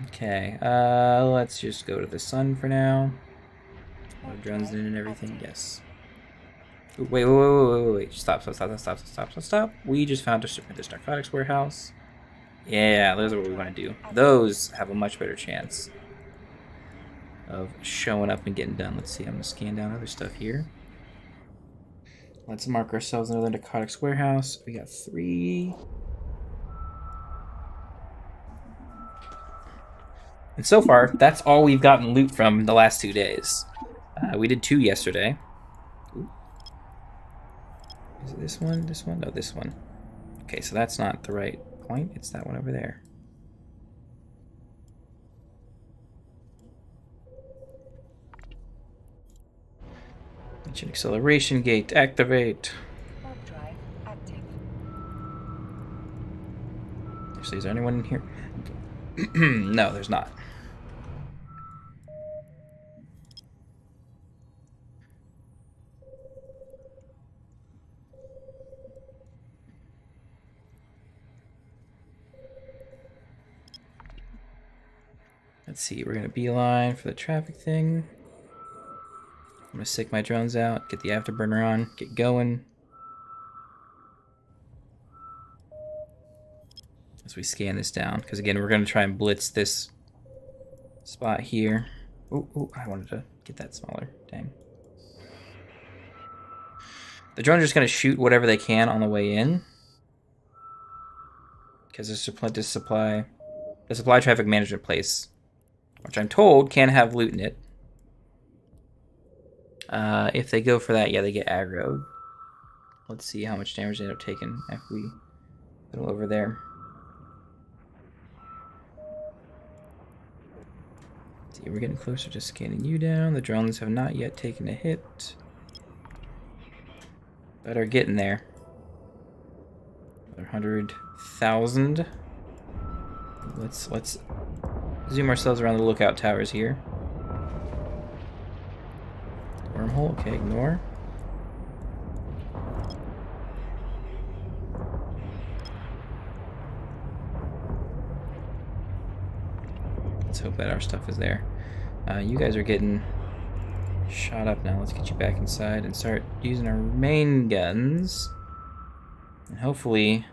Okay, let's just go to the sun for now. Drones in and everything, yes. Wait. Stop. We just found a Serpentis narcotics warehouse. Yeah, those are what we want to do. Those have a much better chance of showing up and getting done. Let's see, I'm going to scan down other stuff here. Let's mark ourselves another narcotics warehouse. We got 3. And so far, that's all we've gotten loot from in the last 2 days. We did 2 yesterday. Ooh. Is it this one? This one? No, this one. Okay, so that's not the right point. It's that one over there. Engine acceleration gate, activate. Warp drive active. Actually, is there anyone in here? No, there's not. Let's see, we're gonna beeline for the traffic thing. I'm gonna stick my drones out, get the afterburner on, get going. As we scan this down, because again, we're gonna try and blitz this spot here. Oh, I wanted to get that smaller, dang. The drones are just gonna shoot whatever they can on the way in. Because there's the supply traffic management place, which I'm told can have loot in it. If they go for that, yeah, they get aggroed. Let's see how much damage they end up taking after we put them over there. See, we're getting closer to scanning you down. The drones have not yet taken a hit, but are getting there. Another 100,000. Let's zoom ourselves around the lookout towers here. Wormhole, okay, ignore. Let's hope that our stuff is there. You guys are getting shot up now. Let's get you back inside and start using our main guns. And hopefully,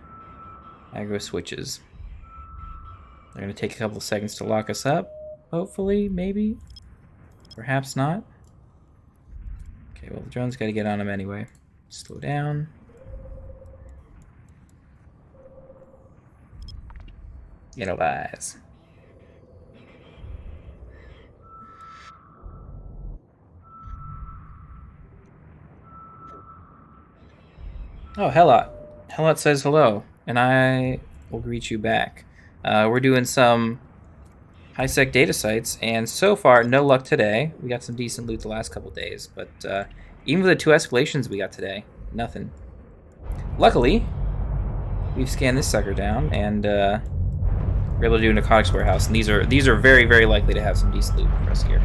aggro switches. They're going to take a couple of seconds to lock us up. Hopefully, maybe. Perhaps not. Okay, well, the drone's got to get on them anyway. Slow down. Analyze. Oh, Helot. Helot says hello, and I will greet you back. We're doing some high-sec data sites, and so far, no luck today. We got some decent loot the last couple days, but even with the 2 escalations we got today, nothing. Luckily, we've scanned this sucker down, and we're able to do a narcotics warehouse, and these are very, very likely to have some decent loot for us here.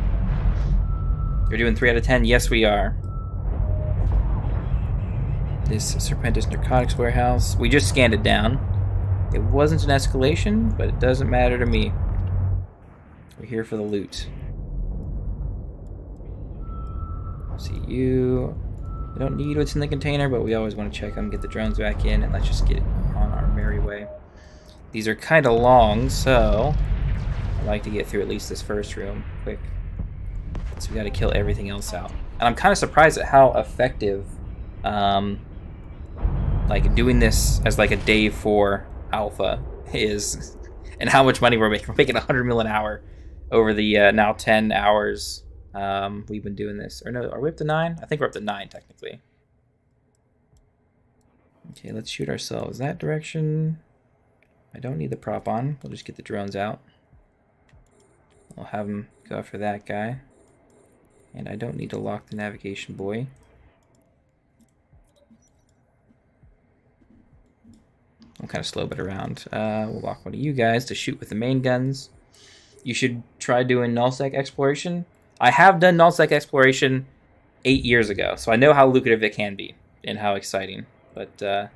You're doing 3 out of 10? Yes, we are. This Serpentis narcotics warehouse. We just scanned it down. It wasn't an escalation, but it doesn't matter to me. We're here for the loot. See you. We don't need what's in the container, but we always want to check them, get the drones back in, and let's just get on our merry way. These are kind of long, so I'd like to get through at least this first room quick. So we got to kill everything else out. And I'm kind of surprised at how effective like doing this as like a day 4 alpha is, and how much money we're making. We're making 100 mil an hour over the now 10 hours we've been doing this. Or no, are we up to 9? I think we're up to 9 technically. Okay, let's shoot ourselves that direction. I don't need the prop on. We'll just get the drones out. I'll have them go after that guy. And I don't need to lock the navigation buoy. I'm kind of slow but around. We'll lock one of you guys to shoot with the main guns. You should try doing nullsec exploration. I have done nullsec exploration 8 years ago, so I know how lucrative it can be and how exciting. But, oh,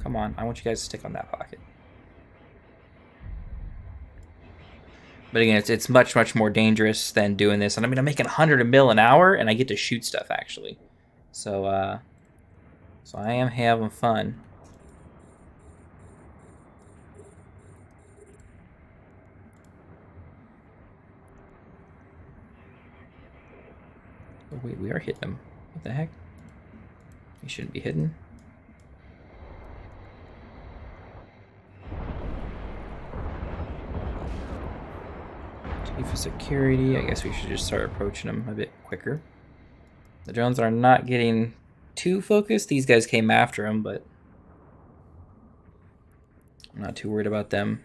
come on. I want you guys to stick on that pocket. But again, it's much, much more dangerous than doing this. And I mean, I'm making 100 mil an hour, and I get to shoot stuff, actually. So, so I am having fun. Oh, wait, we are hitting him. What the heck? He shouldn't be hidden. Chief of security. I guess we should just start approaching him a bit quicker. The drones are not getting too focused. These guys came after him, but I'm not too worried about them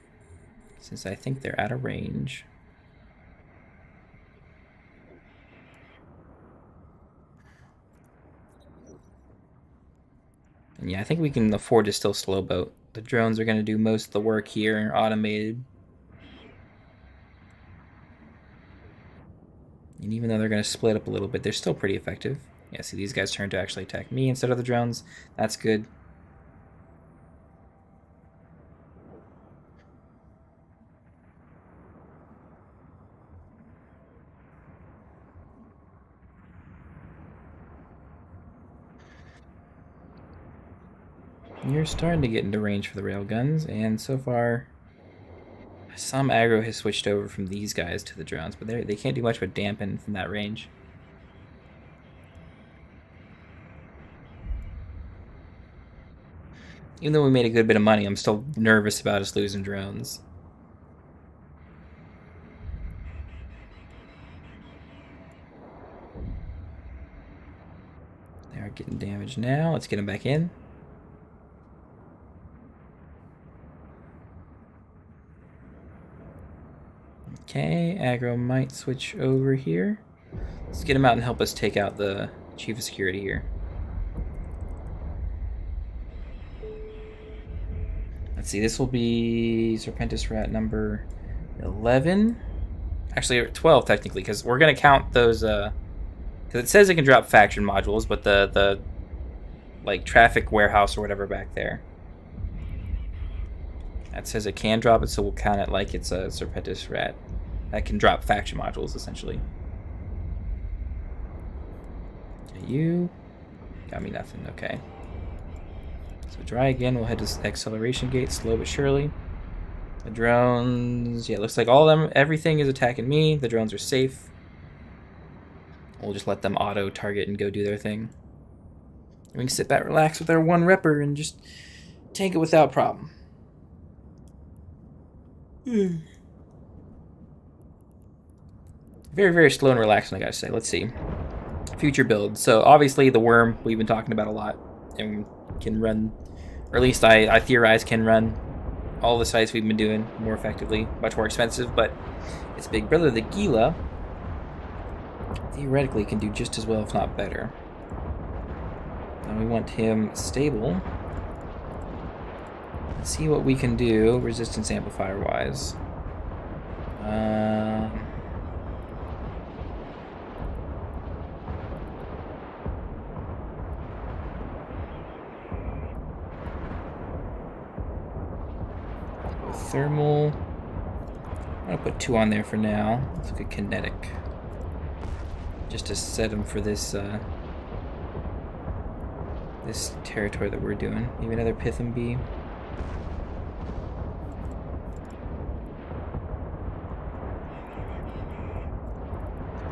since I think they're out of range. And yeah, I think we can afford to still slow boat. The drones are going to do most of the work here, automated. And even though they're going to split up a little bit, they're still pretty effective. Yeah, see, these guys turn to actually attack me instead of the drones. That's good. You're starting to get into range for the railguns, and so far, some aggro has switched over from these guys to the drones, but they can't do much but dampen from that range. Even though we made a good bit of money, I'm still nervous about us losing drones. They are getting damaged now. Let's get them back in. Okay, aggro might switch over here. Let's get him out and help us take out the chief of security here. Let's see, this will be Serpentis rat number 11. Actually, 12 technically, because we're going to count those, because it says it can drop faction modules, but the like traffic warehouse or whatever back there, that says it can drop it, so we'll count it like it's a Serpentis rat that can drop faction modules essentially. Okay, you got me nothing. Okay, so try again. We'll head to the acceleration gate slow but surely. The drones, yeah, looks like all of them, everything is attacking me. The drones are safe. We'll just let them auto target and go do their thing. We can sit back, relax with our one repper and just tank it without problem. Very, very slow and relaxing, I gotta say. Let's see. Future builds. So obviously the worm we've been talking about a lot and can run, or at least I theorize can run all the sites we've been doing more effectively, much more expensive, but its big brother, the Gila, theoretically can do just as well, if not better. And we want him stable. Let's see what we can do resistance amplifier wise. Thermal. I'm gonna put 2 on there for now. Let's look at kinetic, just to set him for this this territory that we're doing. Maybe another Pitham Bee.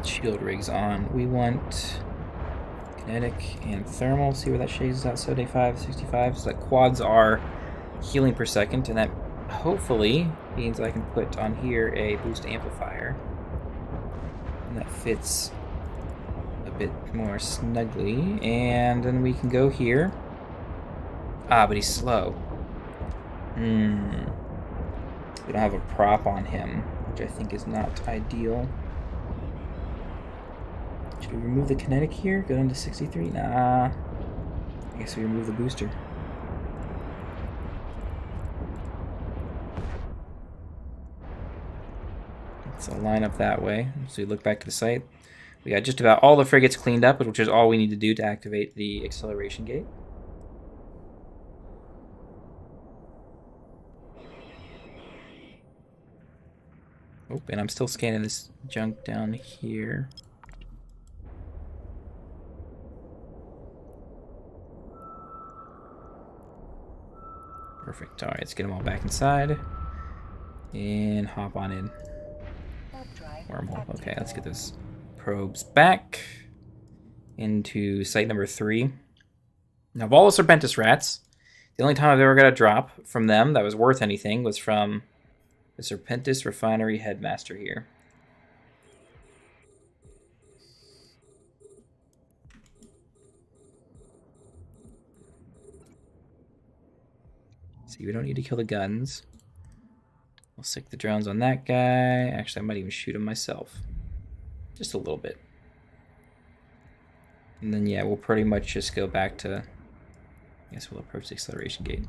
Shield rigs on. We want kinetic and thermal. See where that shades out. 75, 65. So that quads are healing per second, and that hopefully means I can put on here a boost amplifier, and that fits a bit more snugly. And then we can go here. Ah, but he's slow. We don't have a prop on him, which I think is not ideal. Should we remove the kinetic here? Go down to 63? Nah. I guess we remove the booster. So line up that way. So we look back to the site. We got just about all the frigates cleaned up, which is all we need to do to activate the acceleration gate. Oh, and I'm still scanning this junk down here. Perfect. All right, let's get them all back inside and hop on in. Wormhole. Okay, let's get those probes back into site number 3. Now, of all the Serpentis rats, the only time I've ever got a drop from them that was worth anything was from the Serpentis Refinery Headmaster here. See, we don't need to kill the guns. We'll stick the drones on that guy. Actually, I might even shoot him myself. Just a little bit. And then, yeah, we'll pretty much just go back to... I guess we'll approach the acceleration gate.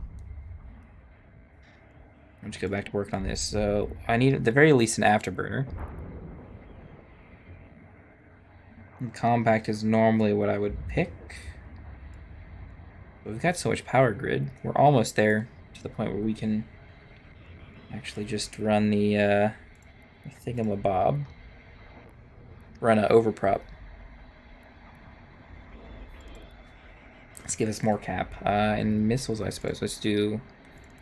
I'll just go back to working on this. So, I need, at the very least, an afterburner. And compact is normally what I would pick. But we've got so much power grid. We're almost there to the point where we can actually just run the thingamabob. Run an overprop. Let's give us more cap. And missiles, I suppose. Let's do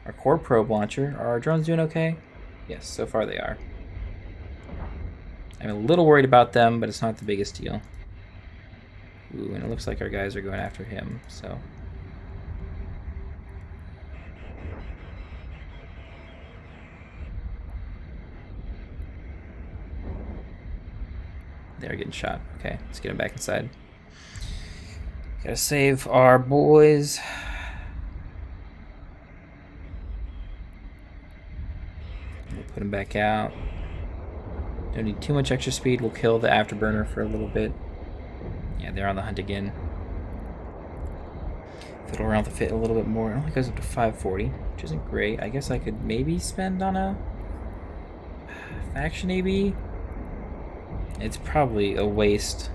our core probe launcher. Are our drones doing okay? Yes, so far they are. I'm a little worried about them, but it's not the biggest deal. Ooh, and it looks like our guys are going after him, so... They're getting shot. Okay, let's get them back inside. Gotta save our boys. We'll put them back out. Don't need too much extra speed. We'll kill the afterburner for a little bit. Yeah, they're on the hunt again. Fiddle around with the fit a little bit more. It only goes up to 540, which isn't great. I guess I could maybe spend on a faction AB. It's probably a waste.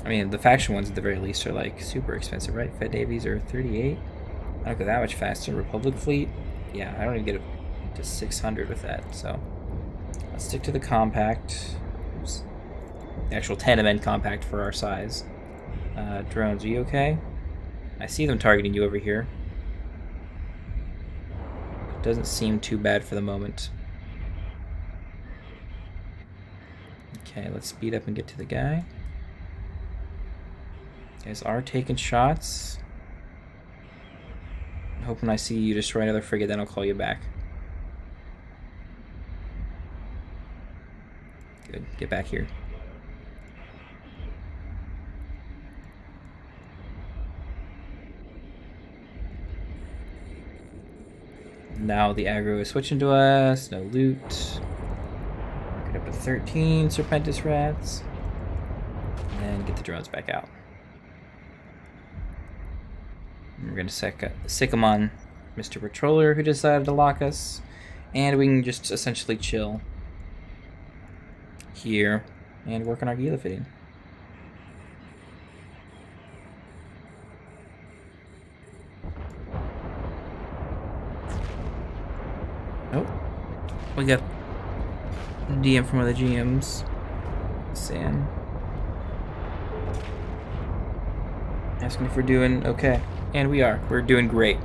I mean, the faction ones at the very least are like super expensive, right? Fed navies are 38. I don't go that much faster. Republic fleet, yeah, I don't even get up to 600 with that. So let's stick to the compact. Oops. The actual tandem compact for our size. Drones, are you okay? I see them targeting you over here. It doesn't seem too bad for the moment. Okay, let's speed up and get to the guy. Guys are taking shots. I'm hoping I see you destroy another frigate, then I'll call you back. Good, get back here. Now the aggro is switching to us. No loot. Get up to 13 Serpentis rats. And get the drones back out. We're going to sick them on Mr. Patroller, who decided to lock us. And we can just essentially chill here and work on our Gila fitting. Oh, we got a DM from one of the GMs. Sam. Asking if we're doing okay. And we are. We're doing great.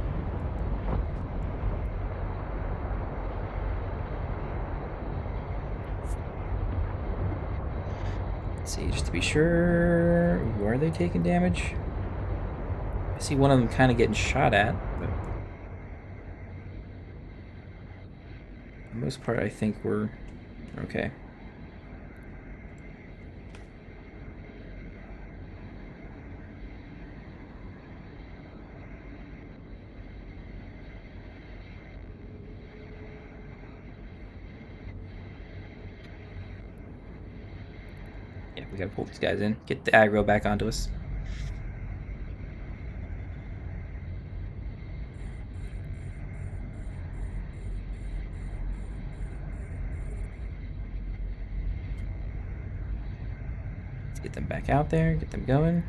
Let's see, just to be sure. Ooh, are they taking damage? I see one of them kind of getting shot at, but for the most part, I think we're okay. Yeah, we gotta pull these guys in. Get the aggro back onto us. Let's get them back out there, get them going.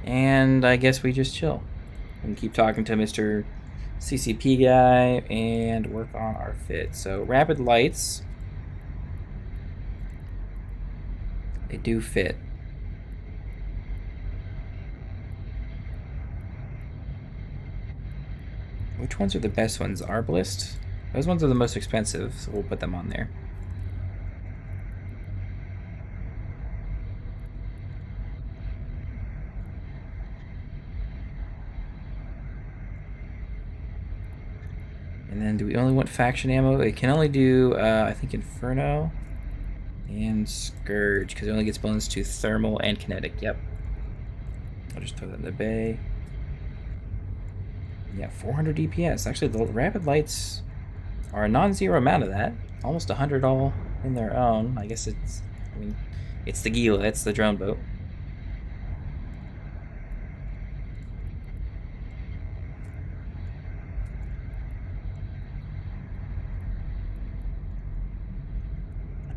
And I guess we just chill. And keep talking to Mr. CCP guy and work on our fit. So rapid lights, they do fit. Which ones are the best ones? Arbalist? Those ones are the most expensive, so we'll put them on there. And then do we only want faction ammo? It can only do, I think, Inferno and Scourge, because it only gets bonus to thermal and kinetic. Yep. I'll just throw that in the bay. Yeah, 400 DPS. Actually, the rapid lights are a non-zero amount of that. Almost 100 all in their own. I guess it's, I mean, it's the Gila. It's the drone boat.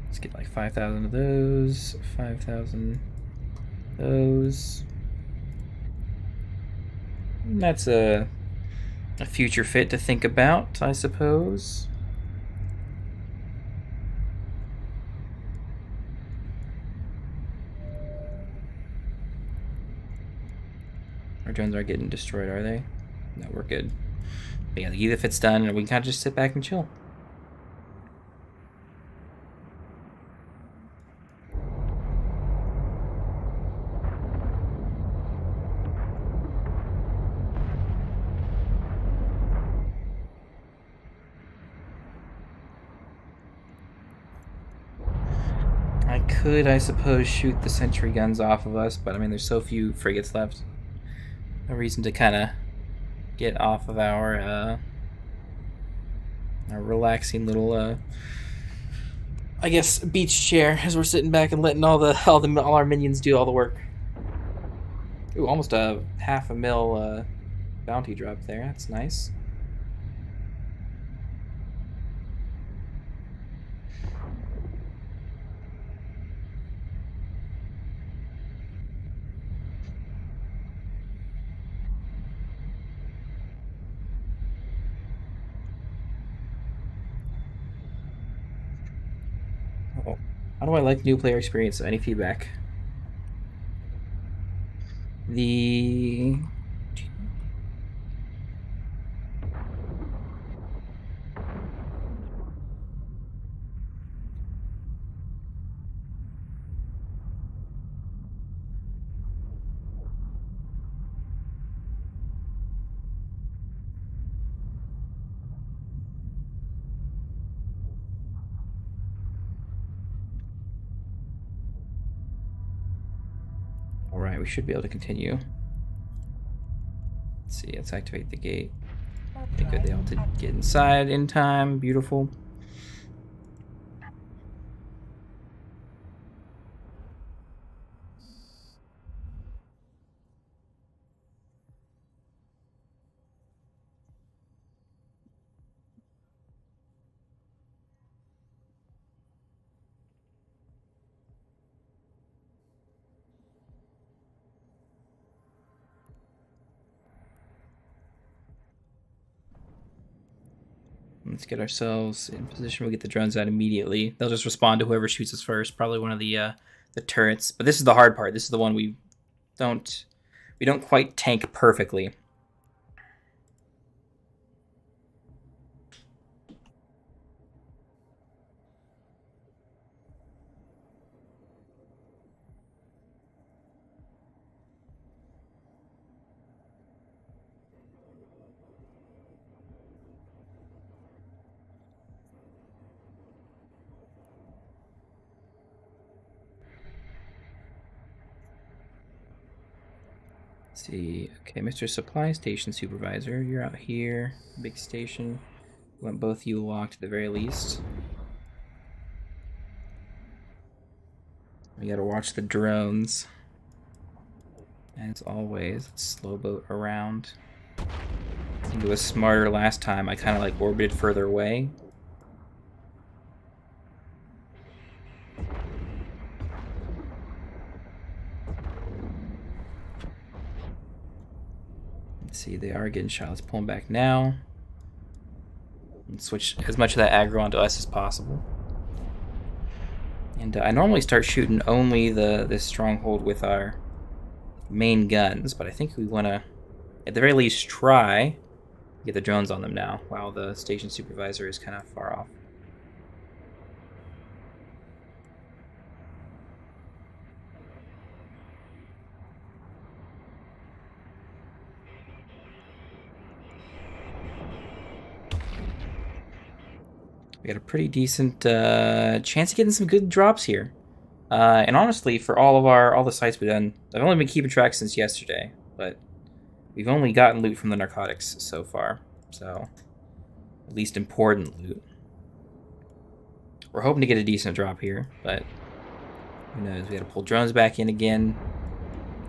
Let's get like 5,000 of those, 5,000 those. And that's a future fit to think about, I suppose. Our drones aren't getting destroyed, are they? No, we're good. But yeah, the Gila fit's done, and we can kind of just sit back and chill. I could, I suppose, shoot the sentry guns off of us, but I mean, there's so few frigates left. No reason to kind of get off of our relaxing little, I guess, beach chair as we're sitting back and letting all our minions do all the work. Ooh, almost a $500,000 bounty drop there. That's nice. Oh, how do I like new player experience? Any feedback? The Alright, we should be able to continue. Let's see, let's activate the gate. Okay, good, they all did get inside in time. Beautiful. Let's get ourselves in position. We'll get the drones out immediately. They'll just respond to whoever shoots us first. Probably one of the turrets. But this is the hard part. This is the one we don't quite tank perfectly. Let's see, okay, Mr. Supply Station Supervisor, you're out here. Big station. We want both you locked at the very least. We gotta watch the drones. As always, let's slow boat around. I think it was smarter last time. I kind of like orbited further away. Let's see, they are getting shot. Let's pull them back now. And switch as much of that aggro onto us as possible. And I normally start shooting only this stronghold with our main guns, but I think we want to, at the very least, try to get the drones on them now, while the station supervisor is kind of far off. We got a pretty decent chance of getting some good drops here. And honestly, for all the sites we've done, I've only been keeping track since yesterday, but we've only gotten loot from the narcotics so far. So, at least important loot. We're hoping to get a decent drop here, but who knows? We gotta pull drones back in again.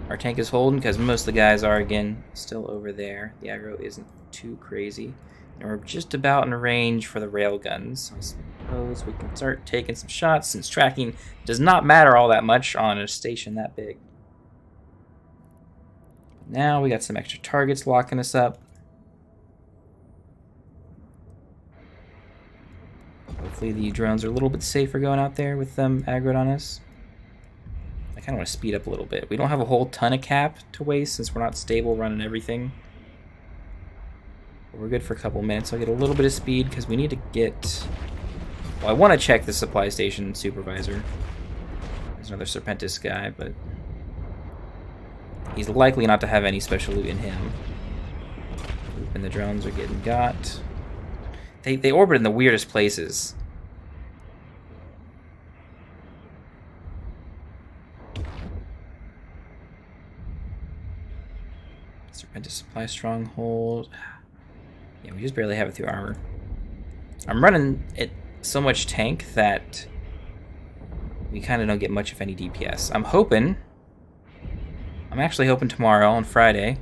Our tank is holding because most of the guys are, again, still over there. The aggro isn't too crazy. And we're just about in range for the railguns. So I suppose we can start taking some shots, since tracking does not matter all that much on a station that big. Now we got some extra targets locking us up. Hopefully the drones are a little bit safer going out there with them aggroed on us. I kind of want to speed up a little bit. We don't have a whole ton of cap to waste since we're not stable running everything. We're good for a couple minutes. I'll get a little bit of speed because we need to get... Well, I want to check the supply station supervisor. There's another Serpentis guy, but he's likely not to have any special loot in him. And the drones are getting got. They orbit in the weirdest places. Trying to supply stronghold. Yeah, we just barely have it through armor. I'm running it so much tank that we kind of don't get much, if any, DPS. I'm actually hoping tomorrow on Friday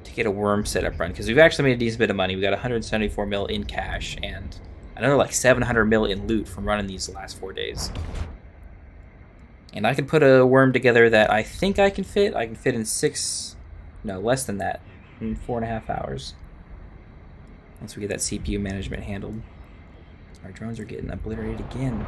to get a worm setup run, because we've actually made a decent bit of money. We got 174 mil in cash and another like 700 mil in loot from running these the last 4 days. And I can put a worm together that I think I can fit. I can fit in less than that, in 4.5 hours. Once we get that CPU management handled. Our drones are getting obliterated again.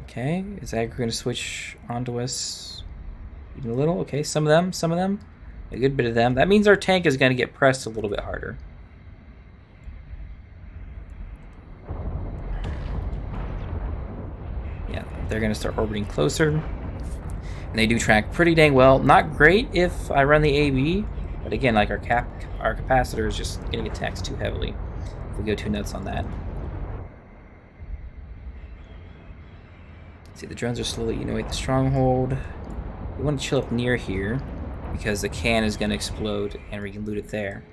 Okay, is aggro going to switch onto us even a little? Okay, some of them. A good bit of them. That means our tank is going to get pressed a little bit harder. Yeah, they're going to start orbiting closer. And they do track pretty dang well. Not great if I run the AB, but again, like our capacitor is just getting attacked too heavily if we go too nuts on that. See, the drones are slowly eating away at the stronghold. We want to chill up near here because the can is going to explode and we can loot it there.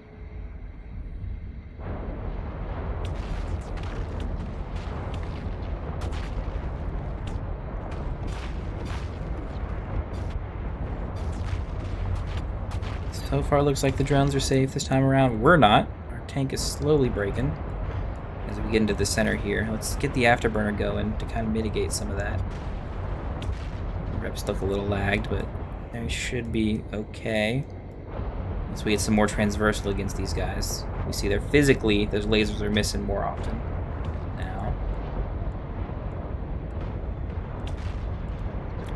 So far, looks like the drones are safe this time around. We're not. Our tank is slowly breaking as we get into the center here. Let's get the afterburner going to kind of mitigate some of that. The reps look a little lagged, but they should be okay. Once we get some more transversal against these guys, we see they're physically, those lasers are missing more often now.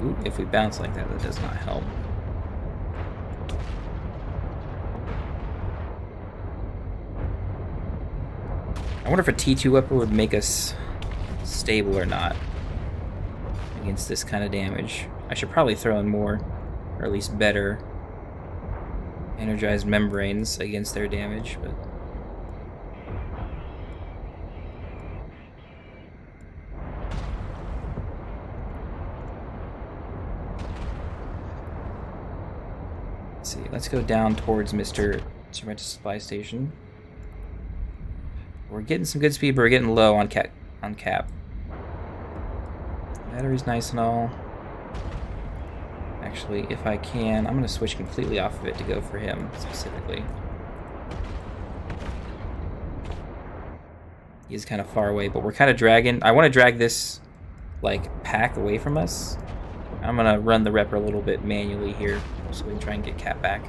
Ooh, if we bounce like that, that does not help. I wonder if a T2 weapon would make us stable or not against this kind of damage. I should probably throw in more, or at least better, energized membranes against their damage, but... Let's see, let's go down towards Mr. Serpentis Supply Station. We're getting some good speed, but we're getting low on cap. Battery's nice and all. Actually, if I can, I'm going to switch completely off of it to go for him, specifically. He's kind of far away, but we're kind of dragging. I want to drag this, like, pack away from us. I'm going to run the repper a little bit manually here, so we can try and get cap back.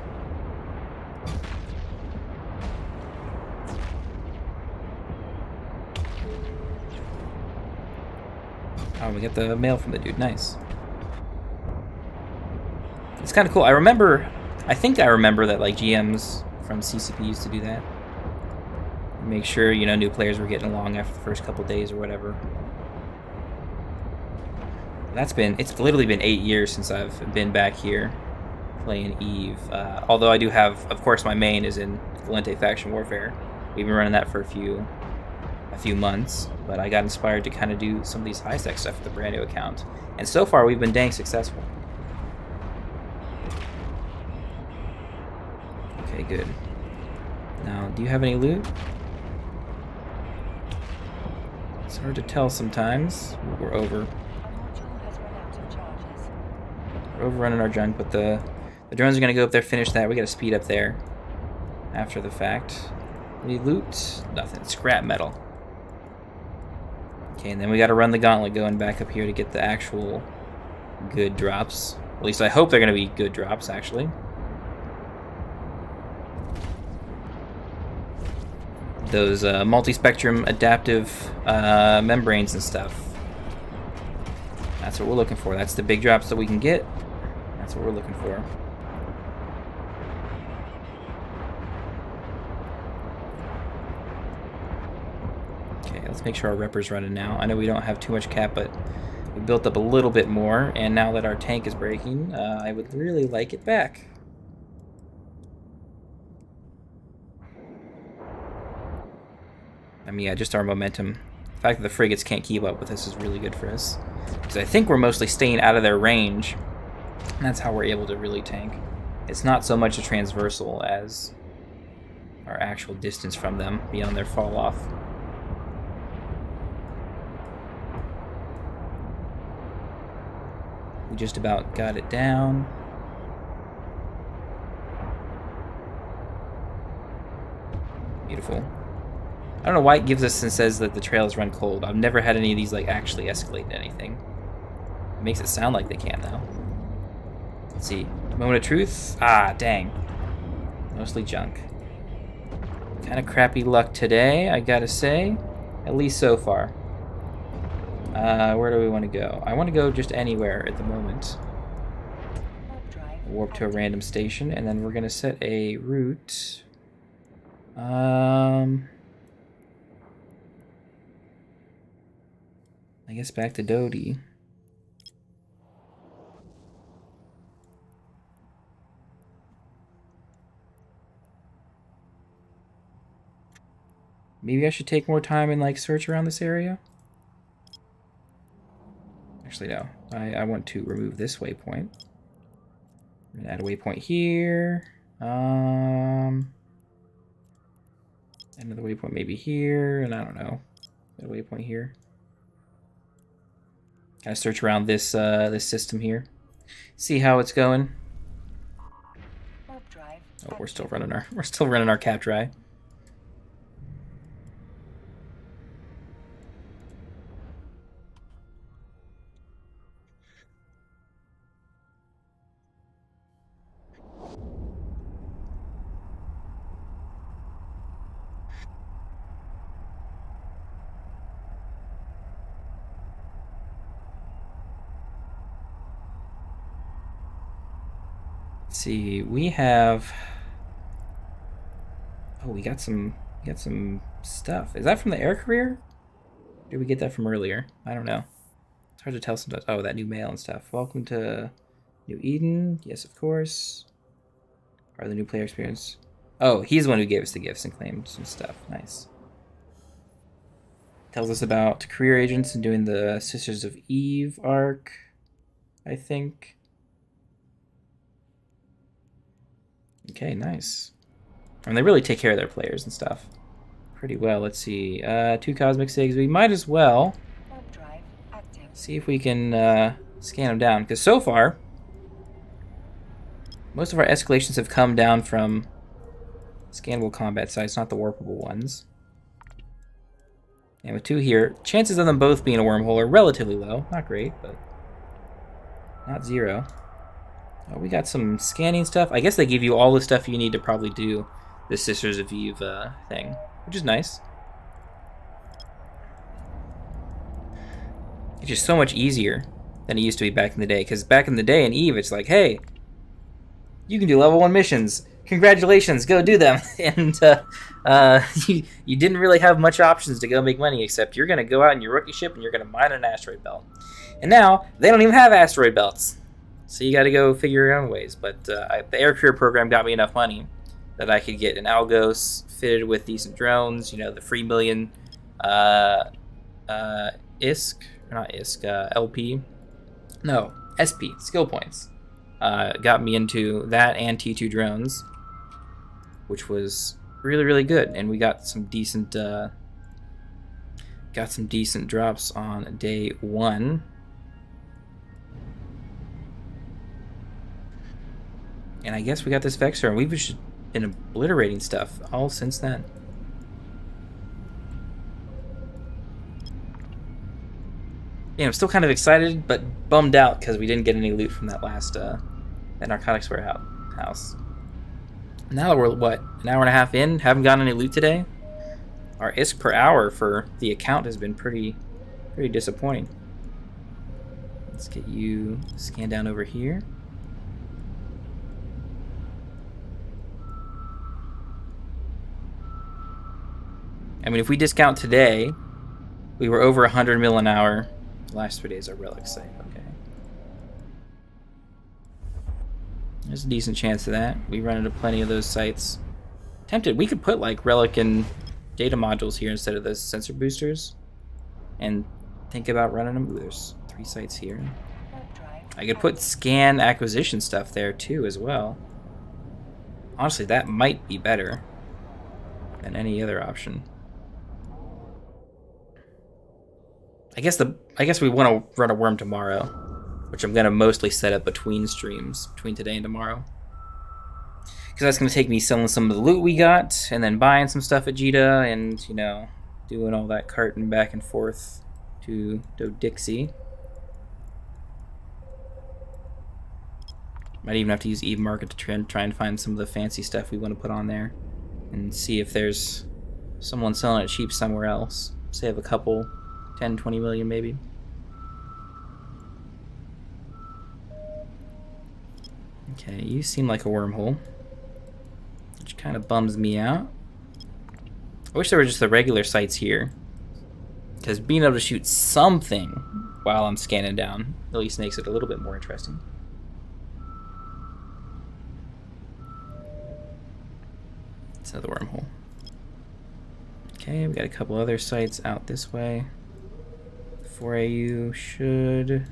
Oh, we get the mail from the dude. Nice. It's kind of cool. I think I remember that like GMs from CCP used to do that. Make sure, you know, new players were getting along after the first couple days or whatever. It's literally been 8 years since I've been back here playing Eve. Although I do have, of course, my main is in Gallente Faction Warfare. We've been running that for a few months, but I got inspired to kind of do some of these high-sec stuff with the brand new account. And so far, we've been dang successful. Okay, good. Now, do you have any loot? It's hard to tell sometimes. We're over. We're overrunning our junk, but the drones are going to go up there, finish that. We got to speed up there after the fact. Any loot? Nothing. Scrap metal. Okay, and then we got to run the gauntlet going back up here to get the actual good drops. At least I hope they're going to be good drops, actually. Those multi-spectrum adaptive membranes and stuff. That's what we're looking for. That's the big drops that we can get. That's what we're looking for. Okay, let's make sure our repper's running now. I know we don't have too much cap, but we built up a little bit more, and now that our tank is breaking, I would really like it back. I mean, yeah, just our momentum The fact that the frigates can't keep up with us is really good for us. Because I think we're mostly staying out of their range. And that's how we're able to really tank. It's not so much a transversal as our actual distance from them beyond their fall off. We just about got it down. Beautiful. I don't know why it gives us and says that the trails run cold. I've never had any of these like actually escalate to anything. It makes it sound like they can though. Let's see. Moment of truth. Ah, dang. Mostly junk. Kind of crappy luck today, I gotta say. At least so far. Where do we want to go? I want to go just anywhere at the moment. Warp to a random station, and then we're gonna set a route. I guess back to Dodie. Maybe I should take more time and like search around this area. Actually, no. I want to remove this waypoint. I'm gonna add a waypoint here. Another waypoint maybe here, and I don't know. A waypoint here. Kind of search around this this system here. See how it's going. Oh, we're still running our cap dry. See, we have. Oh, we got some stuff. Is that from the air career? Or did we get that from earlier? I don't know. It's hard to tell sometimes. Oh, that new mail and stuff. Welcome to New Eden. Yes, of course. Or the new player experience. Oh, he's the one who gave us the gifts and claimed some stuff. Nice. Tells us about career agents and doing the Sisters of Eve arc, I think. Okay, nice. And they really take care of their players and stuff pretty well. Let's see. 2 cosmic sigs. We might as well see if we can scan them down. Because so far, most of our escalations have come down from scannable combat sites, not the warpable ones. And with 2 here, chances of them both being a wormhole are relatively low. Not great, but not 0. Oh, we got some scanning stuff. I guess they give you all the stuff you need to probably do the Sisters of Eve thing, which is nice. It's just so much easier than it used to be back in the day. Because back in the day in Eve, it's like, hey, you can do level 1 missions. Congratulations, go do them. And you didn't really have much options to go make money, except you're going to go out in your rookie ship and you're going to mine an asteroid belt. And now, they don't even have asteroid belts. So you got to go figure your own ways. But the air career program got me enough money that I could get an Algos fitted with decent drones. You know, the free million LP. No, SP, skill points. Got me into that and T2 drones, which was really, really good. And we got some decent drops on day 1. And I guess we got this Vexor, and we've just been obliterating stuff all since then. Yeah, I'm still kind of excited, but bummed out because we didn't get any loot from that last that narcotics warehouse. Now we're, what, an hour and a half in? Haven't gotten any loot today? Our ISK per hour for the account has been pretty disappointing. Let's get you scanned down over here. I mean, if we discount today, we were over 100 mil an hour. The last 3 days are relics site. Okay. There's a decent chance of that. We run into plenty of those sites. Tempted. We could put like relic and data modules here instead of the sensor boosters. and think about running them. Ooh, there's 3 sites here. Warp drive I could put scan acquisition stuff there too as well. Honestly, that might be better than any other option. I guess we want to run a worm tomorrow, which I'm gonna mostly set up between streams, between today and tomorrow. Because that's gonna take me selling some of the loot we got, and then buying some stuff at Jita, and, you know, doing all that carting back and forth to Dixie. Might even have to use Eve Market to try and find some of the fancy stuff we want to put on there, and see if there's someone selling it cheap somewhere else. Save a couple, 10, 20 million maybe. Okay, you seem like a wormhole, which kind of bums me out. I wish there were just the regular sights here, because being able to shoot something while I'm scanning down at least makes it a little bit more interesting. It's another wormhole. Okay, we got a couple other sites out this way. 4AU should...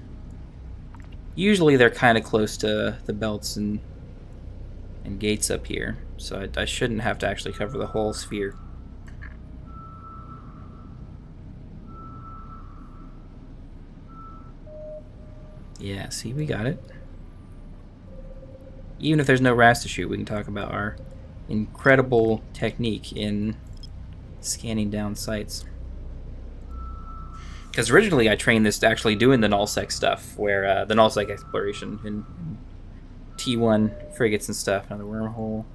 Usually they're kind of close to the belts and gates up here, so I shouldn't have to actually cover the whole sphere. Yeah, see, we got it. Even if there's no RAS to shoot, we can talk about our incredible technique in scanning down sites. Because originally I trained this to actually doing the nullsec stuff, where the nullsec exploration in T1 frigates and stuff, another wormhole.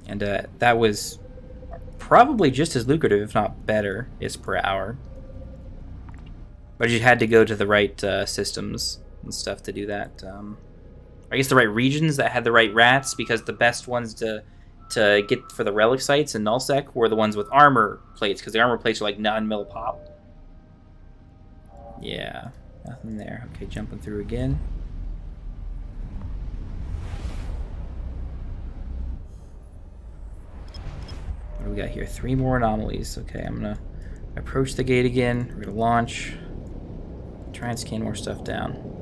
And that was probably just as lucrative, if not better, is per hour. But you had to go to the right systems and stuff to do that. I guess the right regions that had the right rats, because the best ones to get for the relic sites and nullsec were the ones with armor plates, because the armor plates are like 9 mil pop. Yeah, nothing there. Okay, jumping through again. What do we got here? 3 more anomalies. Okay, I'm gonna approach the gate again. We're gonna launch. Try and scan more stuff down.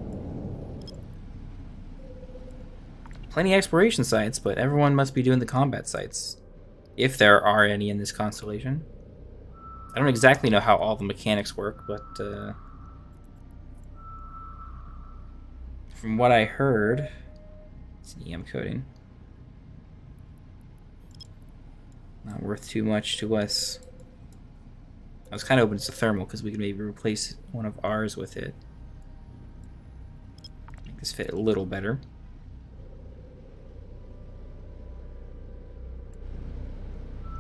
Plenty of exploration sites, but everyone must be doing the combat sites, if there are any in this constellation. I don't exactly know how all the mechanics work, but from what I heard, it's an EM coding. Not worth too much to us. I was kind of hoping it's a thermal, because we could maybe replace one of ours with it. Make this fit a little better.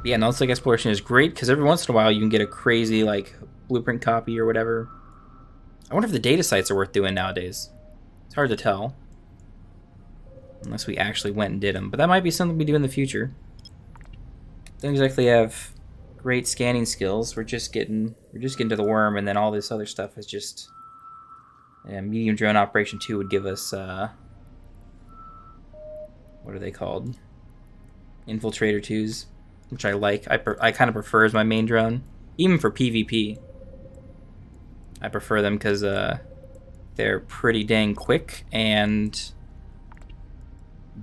Yeah, nullsec exploration is great, because every once in a while you can get a crazy, like, blueprint copy or whatever. I wonder if the data sites are worth doing nowadays. It's hard to tell. Unless we actually went and did them. But that might be something we do in the future. Don't exactly have great scanning skills. We're just getting to the worm, and then all this other stuff is just... Yeah, medium drone operation 2 would give us, what are they called? Infiltrator 2s. Which I like. I kind of prefer as my main drone. Even for PvP. I prefer them because they're pretty dang quick, and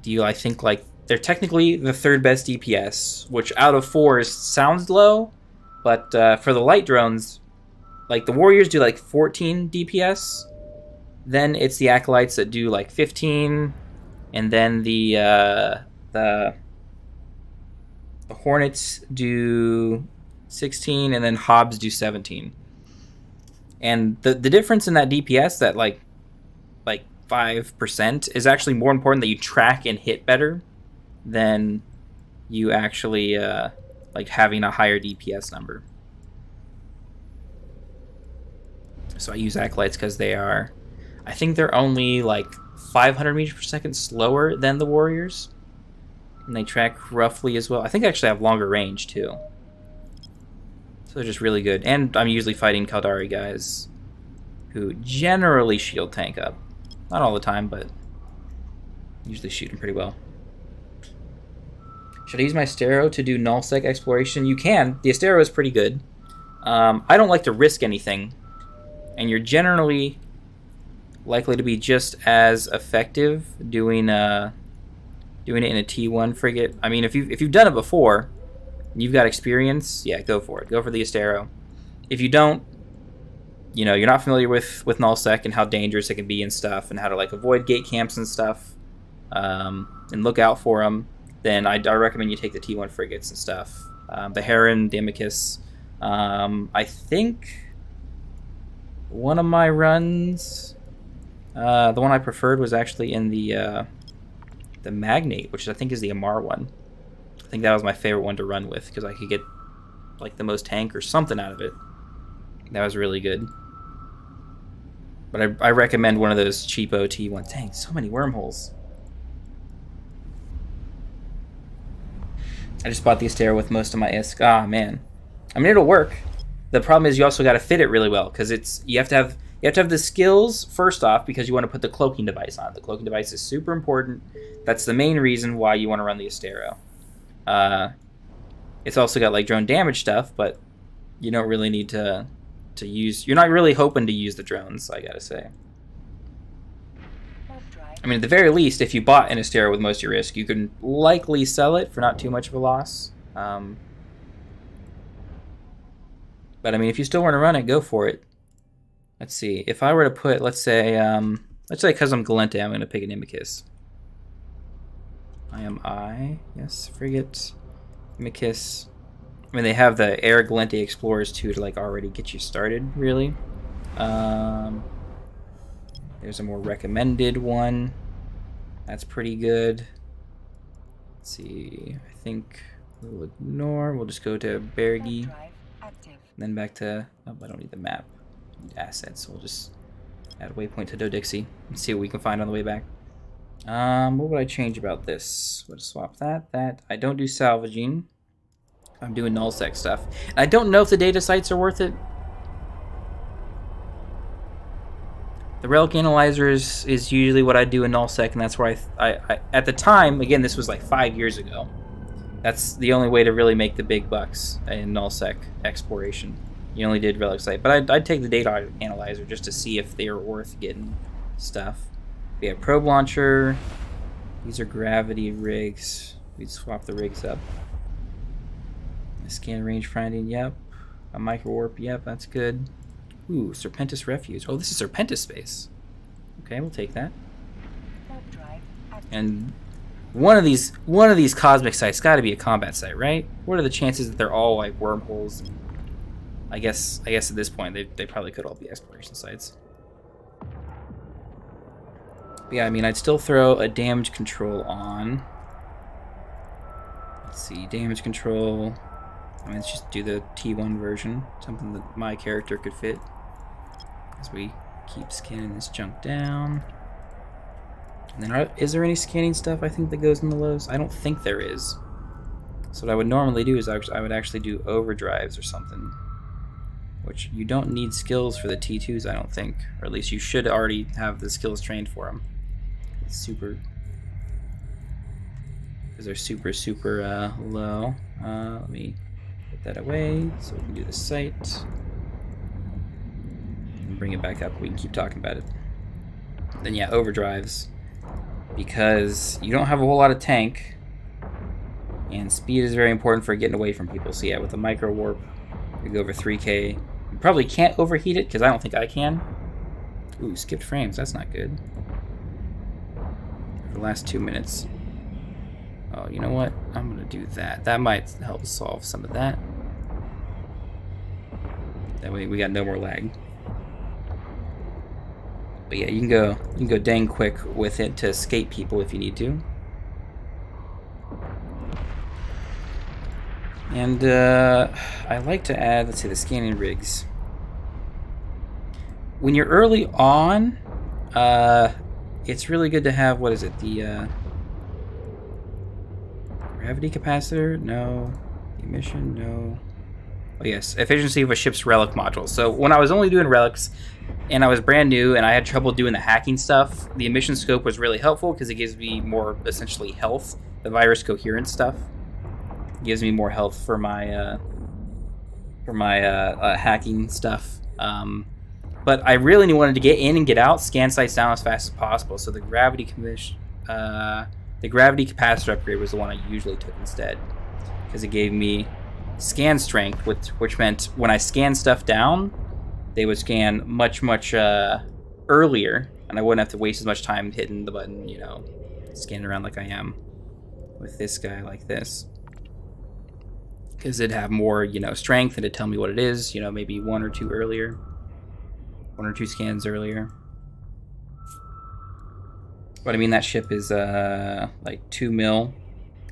I think, like, they're technically the 3rd best DPS, which out of 4 sounds low, but for the light drones, like, the Warriors do like 14 DPS, then it's the Acolytes that do like 15, and then the Hornets do 16, and then Hobbs do 17. And the difference in that DPS, that like 5%, is actually more important that you track and hit better than you actually like having a higher DPS number. So I use Acolytes because they are, I think they're only like 500 meters per second slower than the Warriors. And they track roughly as well. I think they actually have longer range, too. So they're just really good. And I'm usually fighting Caldari guys who generally shield tank up. Not all the time, but usually shoot them pretty well. Should I use my Astero to do nullsec exploration? You can. The Astero is pretty good. I don't like to risk anything, and you're generally likely to be just as effective doing it in a T1 frigate. I mean, if you've done it before, you've got experience, yeah, go for it. Go for the Astero. If you don't, you're not familiar with nullsec and how dangerous it can be and stuff, and how to like avoid gate camps and stuff, and look out for them, then I recommend you take the T1 frigates and stuff. The Heron, the Amicus. I think one of my runs, the one I preferred was actually in the Magnate, which I think is the Amar one. I think that was my favorite one to run with because I could get like the most tank or something out of it. That was really good. But I recommend one of those cheapo T1. Dang, so many wormholes. I just bought the Astero with most of my ISK. Ah, man. I mean, it'll work. The problem is you also got to fit it really well because you have to have the skills first off because you want to put the cloaking device on. The cloaking device is super important. That's the main reason why you want to run the Astero. It's also got like drone damage stuff, but you don't really need to use. You're not really hoping to use the drones, I gotta say. I mean, at the very least, if you bought an Astero with most of your risk, you can likely sell it for not too much of a loss. But I mean, if you still want to run it, go for it. Let's see. If I were to put, let's say because I'm Gallente, I'm going to pick an Amicus. Yes, frigate, Amicus. I mean, they have the Air Gallente Explorers too to like already get you started, really. There's a more recommended one. That's pretty good. Let's see. I think we'll ignore. We'll just go to Bergi. Then back to... Oh, I don't need the map. I need assets. So we'll just add a waypoint to Dodixie and see what we can find on the way back. What would I change about this? We'll just swap that. I don't do salvaging. I'm doing nullsec stuff. And I don't know if the data sites are worth it. The relic analyzer is usually what I do in nullsec, and that's where I at the time, again, this was like 5 years ago. That's the only way to really make the big bucks in nullsec exploration. You only did relic site, but I'd take the data analyzer just to see if they were worth getting stuff. We have probe launcher. These are gravity rigs. We'd swap the rigs up. A scan range finding, yep. A micro warp, yep, that's good. Ooh, Serpentis Refuge. Oh, this is Serpentis space. Okay, we'll take that. And one of these cosmic sites got to be a combat site, right? What are the chances that they're all like wormholes? I guess at this point they probably could all be exploration sites. But yeah, I mean, I'd still throw a damage control on. Let's see, damage control. I mean, let's just do the T1 version, something that my character could fit. As we keep scanning this junk down. And then, is there any scanning stuff I think that goes in the lows? I don't think there is. So what I would normally do is I would actually do overdrives or something. Which you don't need skills for the T2s, I don't think. Or at least you should already have the skills trained for them. It's super... Because they're super low. Let me put that away so we can do the site. And bring it back up, we can keep talking about it. Then yeah, overdrives. Because you don't have a whole lot of tank. And speed is very important for getting away from people. So yeah, with the micro warp, we go over 3K. You probably can't overheat it, because I don't think I can. Ooh, skipped frames, that's not good. For the last 2 minutes. Oh, you know what? I'm gonna do that. That might help solve some of that. That way we got no more lag. But yeah, you can go dang quick with it to escape people if you need to. And I like to add, let's see, the scanning rigs. When you're early on, it's really good to have, what is it, the gravity capacitor? No. Emission? No. Oh yes, efficiency of a ship's relic module. So when I was only doing relics, and I was brand new, and I had trouble doing the hacking stuff, the emission scope was really helpful because it gives me more, essentially, health. The virus coherence stuff gives me more health for my hacking stuff. But I really wanted to get in and get out, scan sites down as fast as possible. So the gravity capacitor upgrade was the one I usually took instead, because it gave me scan strength, which meant when I scanned stuff down, they would scan much earlier, and I wouldn't have to waste as much time hitting the button, you know, scanning around like I am with this guy like this. Because it'd have more, you know, strength, and it'd tell me what it is, you know, maybe one or two scans earlier. But I mean, that ship is like 2 mil,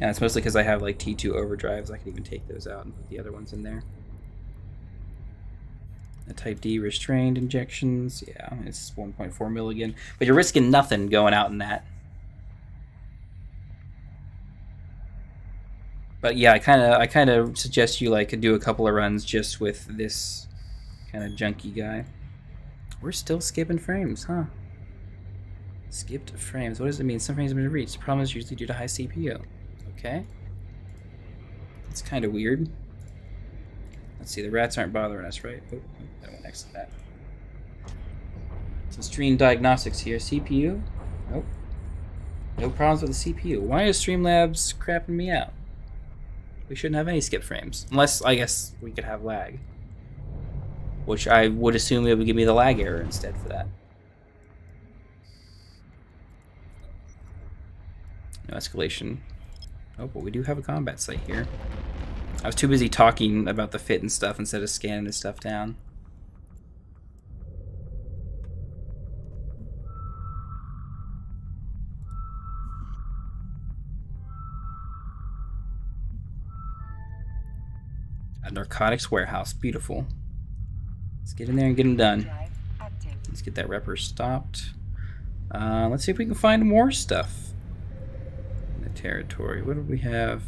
and it's mostly because I have like T2 overdrives. I can even take those out and put the other ones in there. The Type D restrained injections, yeah, it's 1.4 mil again, but you're risking nothing going out in that. But yeah, I kind of suggest you like do a couple of runs just with this kind of junky guy. We're still skipping frames, huh? Skipped frames. What does it mean? Some frames have been reached. The problem is usually due to high CPU. Okay. It's kind of weird. Let's see, the rats aren't bothering us, right? Oh, that went next to that. Some stream diagnostics here. CPU? Nope. No problems with the CPU. Why is Streamlabs crapping me out? We shouldn't have any skip frames. Unless, I guess, we could have lag. Which I would assume it would give me the lag error instead for that. No escalation. Oh, but we do have a combat site here. I was too busy talking about the fit and stuff instead of scanning this stuff down. A narcotics warehouse. Beautiful. Let's get in there and get them done. Let's get that repper stopped. Let's see if we can find more stuff in the territory. What did we have?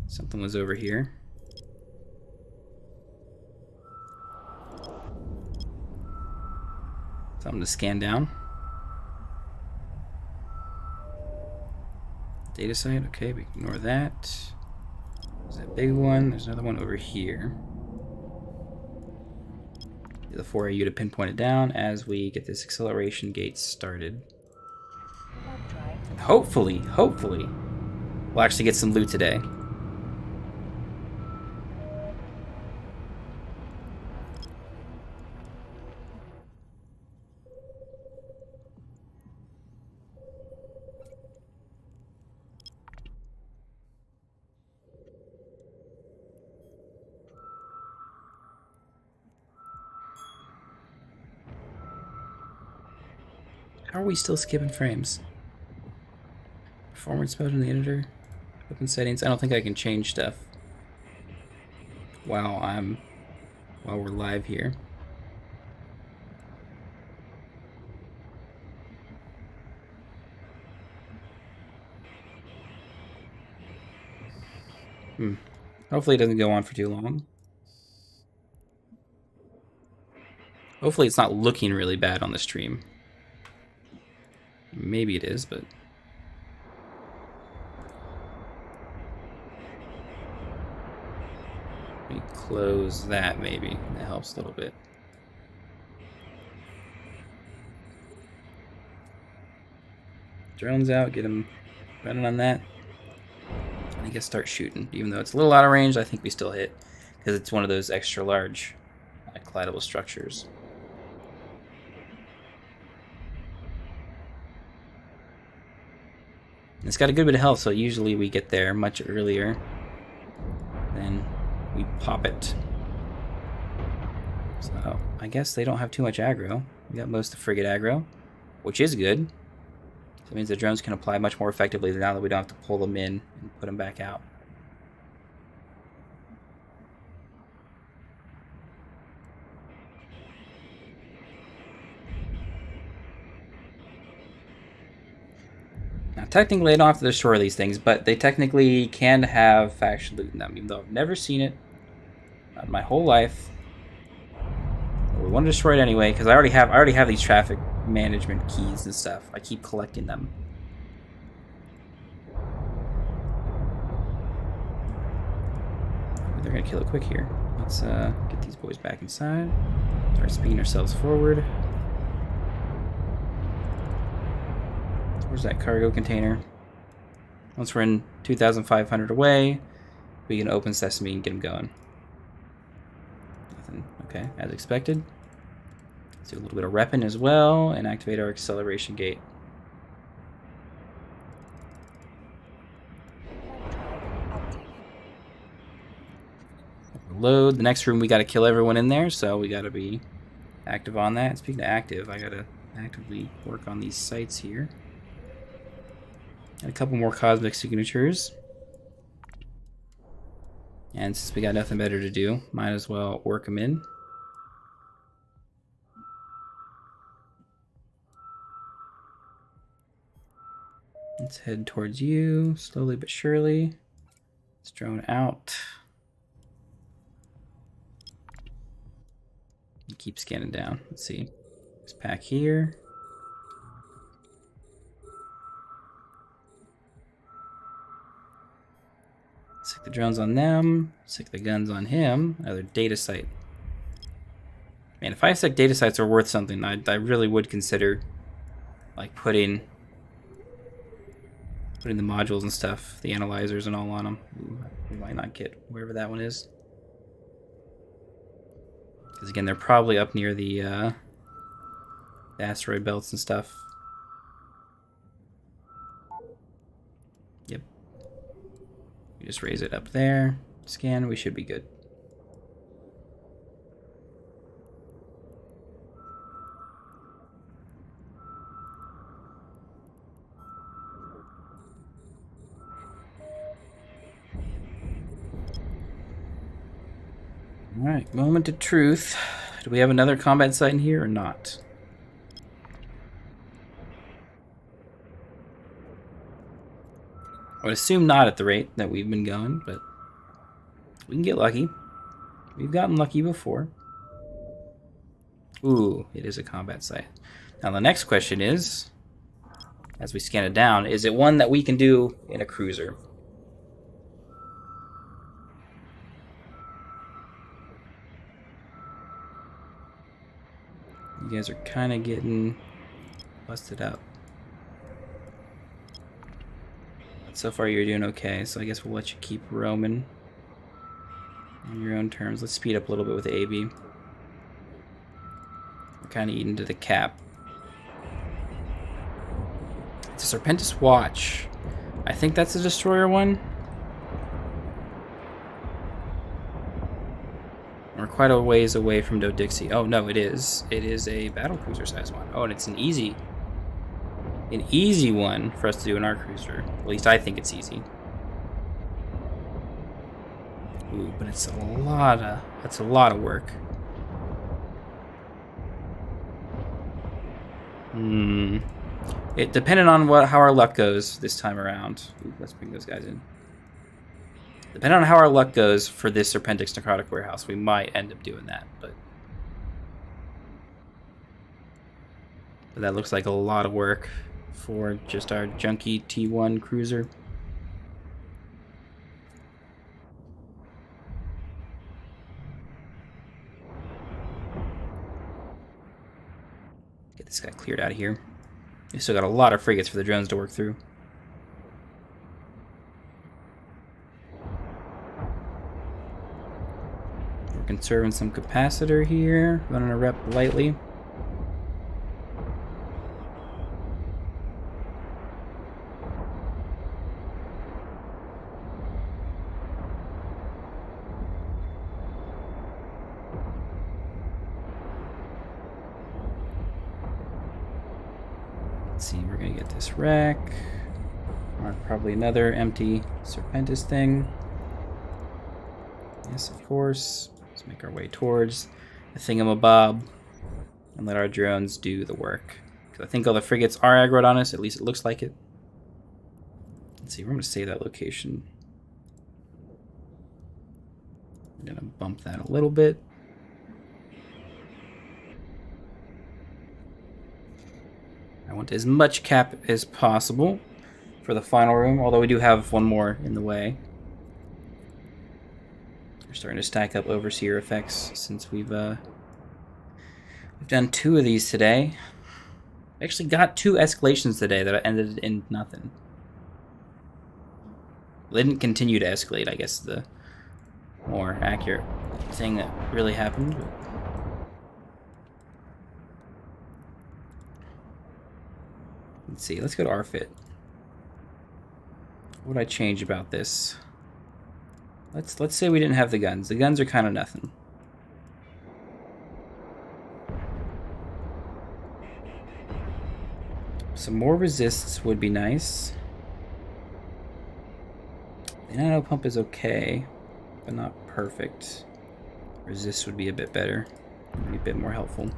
Something was over here. Something to scan down. Data site. Okay, we can ignore that. There's that big one. There's another one over here. The 4AU to pinpoint it down as we get this acceleration gate started. Hopefully, we'll actually get some loot today. How are we still skipping frames? Performance mode in the editor. Open settings. I don't think I can change stuff while we're live here. Hopefully it doesn't go on for too long. Hopefully it's not looking really bad on the stream. Maybe it is, but... Let me close that, maybe. That helps a little bit. Drones out, get them running on that. And I guess start shooting. Even though it's a little out of range, I think we still hit. Because it's one of those extra large collidable structures. It's got a good bit of health, so usually we get there much earlier than we pop it. So I guess they don't have too much aggro. We got most of the frigate aggro, which is good. So it means the drones can apply much more effectively now that we don't have to pull them in and put them back out. Now, technically, I don't have to destroy these things, but they technically can have faction loot in them, even though I've never seen it in my whole life. We want to destroy it anyway, because I already have these traffic management keys and stuff. I keep collecting them. They're gonna kill it quick here. Let's get these boys back inside. Start speeding ourselves forward. Where's that cargo container? Once we're in 2,500 away, we can open sesame and get them going. Nothing. Okay, as expected. Let's do a little bit of repping as well and activate our acceleration gate. Load. The next room, we got to kill everyone in there, so we got to be active on that. Speaking of active, I got to actively work on these sites here. Got a couple more cosmic signatures. And since we got nothing better to do, might as well work them in. Let's head towards you, slowly but surely. Let's drone out. Keep scanning down. Let's see. Let's pack here. Stick the drones on them. Stick the guns on him. Another data site. Man, if I said data sites are worth something, I really would consider like putting the modules and stuff, the analyzers and all on them. Ooh, we might not get wherever that one is. Because again, they're probably up near the asteroid belts and stuff. Yep. We just raise it up there. Scan, we should be good. Alright, moment of truth. Do we have another combat site in here or not? I would assume not at the rate that we've been going, but we can get lucky. We've gotten lucky before. Ooh, it is a combat site. Now the next question is, as we scan it down, is it one that we can do in a cruiser? You guys are kind of getting busted up. But so far you're doing okay, so I guess we'll let you keep roaming on your own terms. Let's speed up a little bit with the AB. We're kind of eating to the cap. It's a Serpentis Watch. I think that's a destroyer one. We're quite a ways away from Do-Dixie. Oh no, it is. It is a battlecruiser size one. Oh, and it's an easy one for us to do in our cruiser. At least I think it's easy. Ooh, but it's that's a lot of work. It depended on how our luck goes this time around. Ooh, let's bring those guys in. Depending on how our luck goes for this Serpentix Necrotic Warehouse, we might end up doing that, but that looks like a lot of work for just our junky T1 cruiser. Get this guy cleared out of here. We still got a lot of frigates for the drones to work through. Conserving some capacitor here, running a rep lightly. Let's see, we're gonna get this wreck. Or probably another empty Serpentis thing. Yes, of course. Let's make our way towards the thingamabob and let our drones do the work. Because I think all the frigates are aggroed on us, at least it looks like it. Let's see, we're going to save that location. I'm going to bump that a little bit. I want as much cap as possible for the final room, although we do have one more in the way. We're starting to stack up overseer effects since we've done 2 of these today. I actually got 2 escalations today that ended in nothing. They didn't continue to escalate, I guess, the more accurate thing that really happened. But let's see, let's go to RFit. What would I change about this? Let's say we didn't have the guns. The guns are kind of nothing. Some more resists would be nice. The nano pump is okay, but not perfect. Resist would be a bit better. Would be a bit more helpful.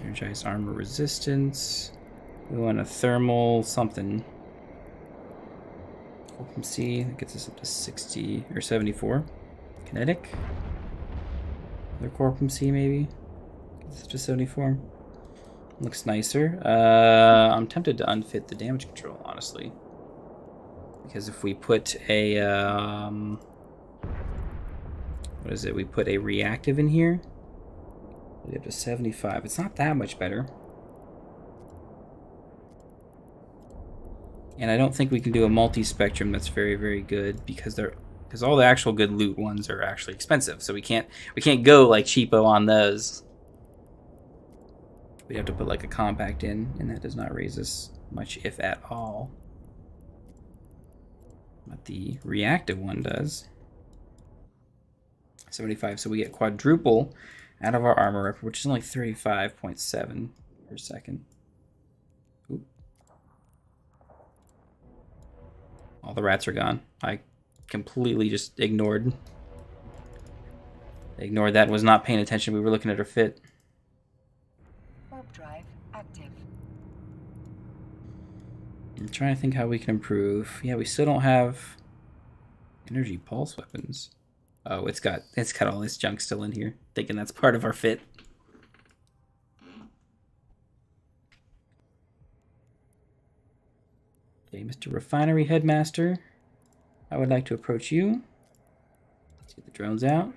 Energized armor resistance. We want a thermal something. Corpum C, that gets us up to 60 or 74. Kinetic. Another Corpum C maybe. Gets us up to 74. Looks nicer. I'm tempted to unfit the damage control, honestly. Because if we put a what is it? We put a reactive in here. We get up to 75. It's not that much better. And I don't think we can do a multi-spectrum that's very, very good because all the actual good loot ones are actually expensive. So we can't go like cheapo on those. We'd have to put like a compact in, and that does not raise us much, if at all. But the reactive one does. 75, so we get quadruple out of our armor rep, which is only 35.7 per second. Oop. All the rats are gone. I completely just ignored that and was not paying attention. We were looking at our fit. Warp drive active. I'm trying to think how we can improve. Yeah, we still don't have energy pulse weapons. Oh, it's got all this junk still in here. Thinking that's part of our fit. Okay, Mr. Refinery Headmaster. I would like to approach you. Let's get the drones out.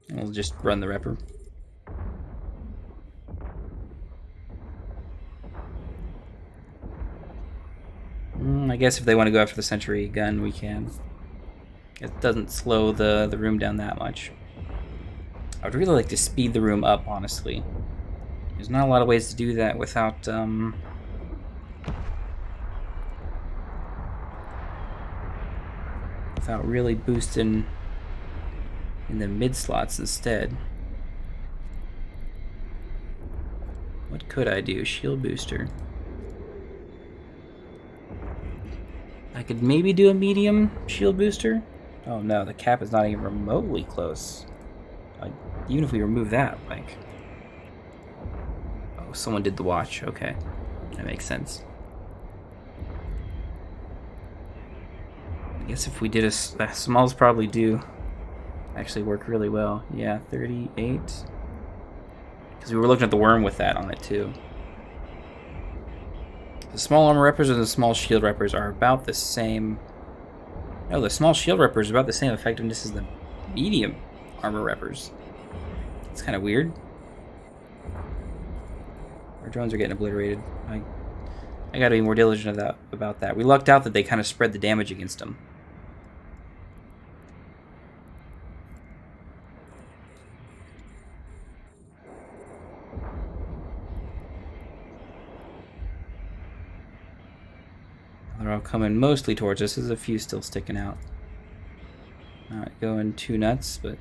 And we'll just run the repper. I guess if they want to go after the sentry gun, we can. It doesn't slow the room down that much. I would really like to speed the room up, honestly. There's not a lot of ways to do that without really boosting in the mid slots instead. What could I do? Shield booster. I could maybe do a medium shield booster. Oh no, the cap is not even remotely close. Even if we remove that, like... Oh, someone did the watch. Okay. That makes sense. I guess if we did a smalls probably do actually work really well. Yeah, 38. Because we were looking at the worm with that on it too. The small armor reppers and the small shield reppers are about the same. No, the small shield repper is about the same effectiveness as the medium armor reppers. It's kind of weird. Our drones are getting obliterated. I gotta be more diligent about that. We lucked out that they kind of spread the damage against them. They're all coming mostly towards us. There's a few still sticking out. Not going too nuts, but...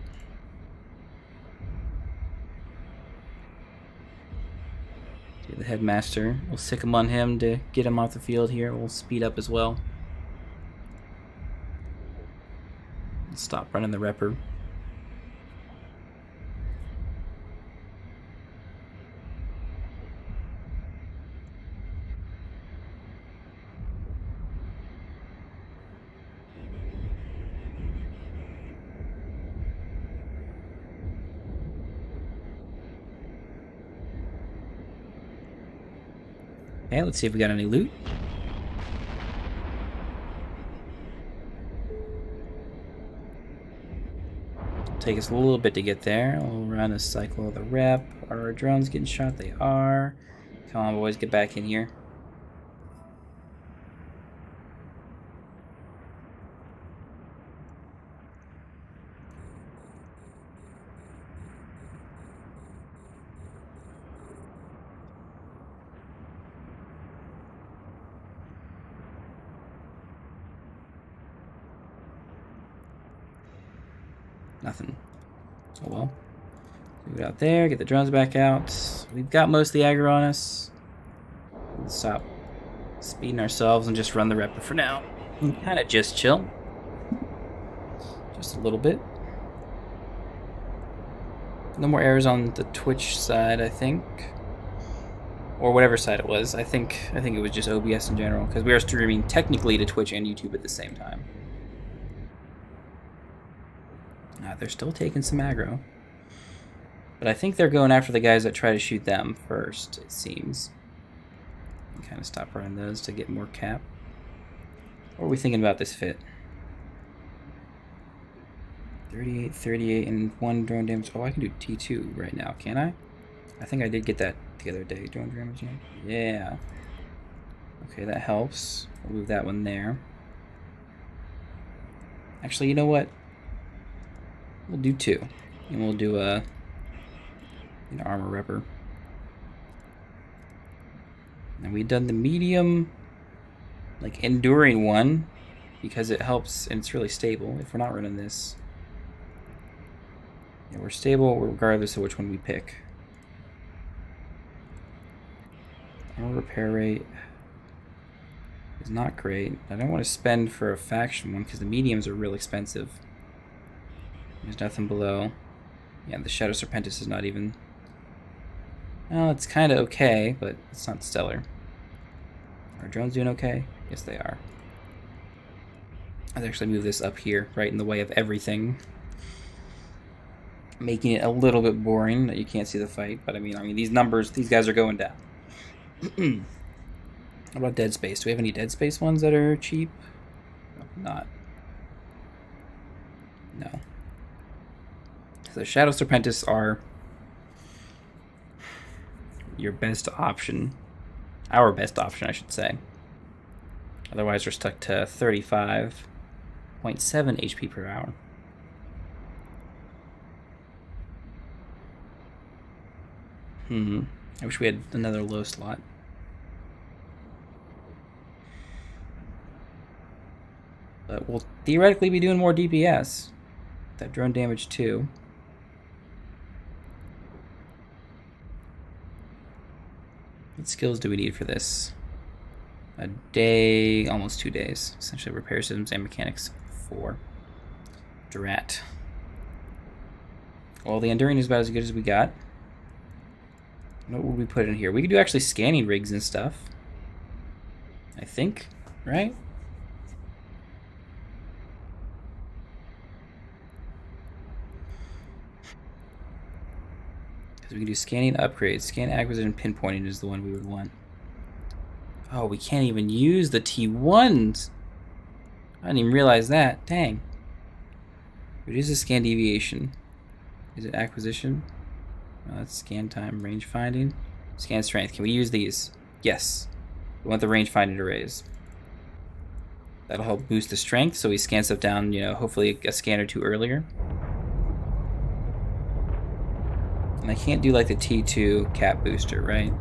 The headmaster. We'll sick him on him to get him off the field here. We'll speed up as well. Stop running the repper. Okay, let's see if we got any loot. take us a little bit to get there. We'll run a cycle of the rep. Are our drones getting shot? They are. Come on, boys, get back in here. Nothing. Oh well. Move it out there, get the drones back out. We've got most of the aggro on us. Let's stop speeding ourselves and just run the rep for now. And kind of just chill. Just a little bit. No more errors on the Twitch side, I think. Or whatever side it was. I think it was just OBS in general, because we are streaming technically to Twitch and YouTube at the same time. They're still taking some aggro. But I think they're going after the guys that try to shoot them first, it seems. Kind of stop running those to get more cap. What are we thinking about this fit? 38, 38, and 1 drone damage. Oh, I can do T2 right now, can't I? I think I did get that the other day. Drone damage, yeah. Okay, that helps. We'll move that one there. Actually, you know what? We'll do 2. And we'll do an armor repper. And we've done the medium, like, enduring one, because it helps and it's really stable if we're not running this. Yeah, we're stable regardless of which one we pick. Our repair rate is not great. I don't want to spend for a faction one because the mediums are real expensive. There's nothing below. Yeah, the Shadow Serpentis is not even... Well, it's kind of okay, but it's not stellar. Are drones doing okay? Yes, they are. I'll actually move this up here, right in the way of everything. Making it a little bit boring that you can't see the fight, but I mean these numbers, these guys are going down. How about Dead Space? Do we have any Dead Space ones that are cheap? Not. No. So Shadow Serpentis are your best option. Our best option, I should say. Otherwise, we're stuck to 35.7 HP per hour. I wish we had another low slot. But we'll theoretically be doing more DPS. That drone damage too. What skills do we need for this? A day, almost 2 days. Essentially repair systems and mechanics 4. Drat. Well, the enduring is about as good as we got. What would we put in here? We could do actually scanning rigs and stuff. I think, right? Because we can do scanning upgrades. Scan acquisition pinpointing is the one we would want. Oh, we can't even use the T1s. I didn't even realize that. Dang. Reduce the scan deviation. Is it acquisition? Oh, that's scan time, range finding. Scan strength. Can we use these? Yes. We want the range finding to raise. That'll help boost the strength, so we scan stuff down, you know, hopefully a scan or two earlier. And I can't do like the T2 cap booster, right?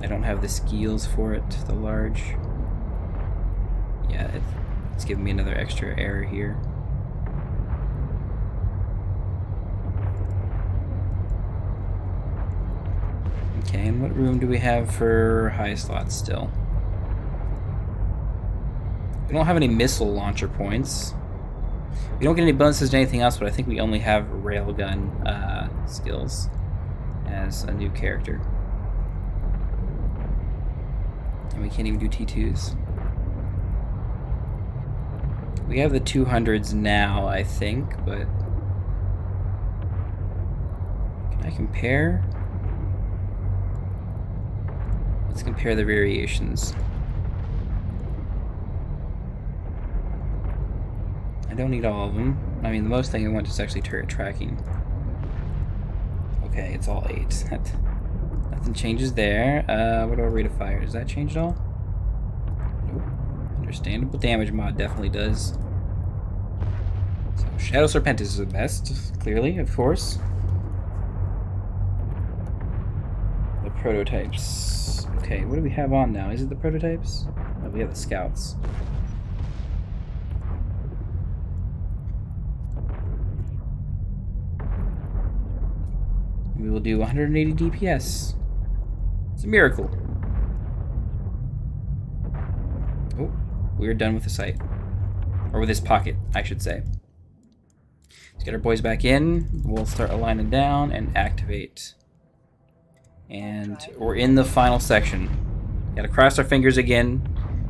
I don't have the skills for it, the large. Yeah, it's giving me another extra error here. Okay, and what room do we have for high slots still? We don't have any missile launcher points. We don't get any bonuses to anything else, but I think we only have railgun skills as a new character. And we can't even do T2s. We have the 200s now, I think, but... Can I compare? Let's compare the variations. I don't need all of them. I mean, the most thing I want is actually turret tracking. Okay, it's all 8. Nothing changes there. What about rate of fire? Does that change at all? Nope. Understandable damage mod definitely does. So Shadow Serpentis is the best, clearly, of course. The prototypes. Okay, what do we have on now? Is it the prototypes? Oh, we have the scouts. We will do 180 DPS. It's a miracle. Oh, we're done with the site. Or with this pocket, I should say. Let's get our boys back in. We'll start aligning down and activate. And we're in the final section. Gotta cross our fingers again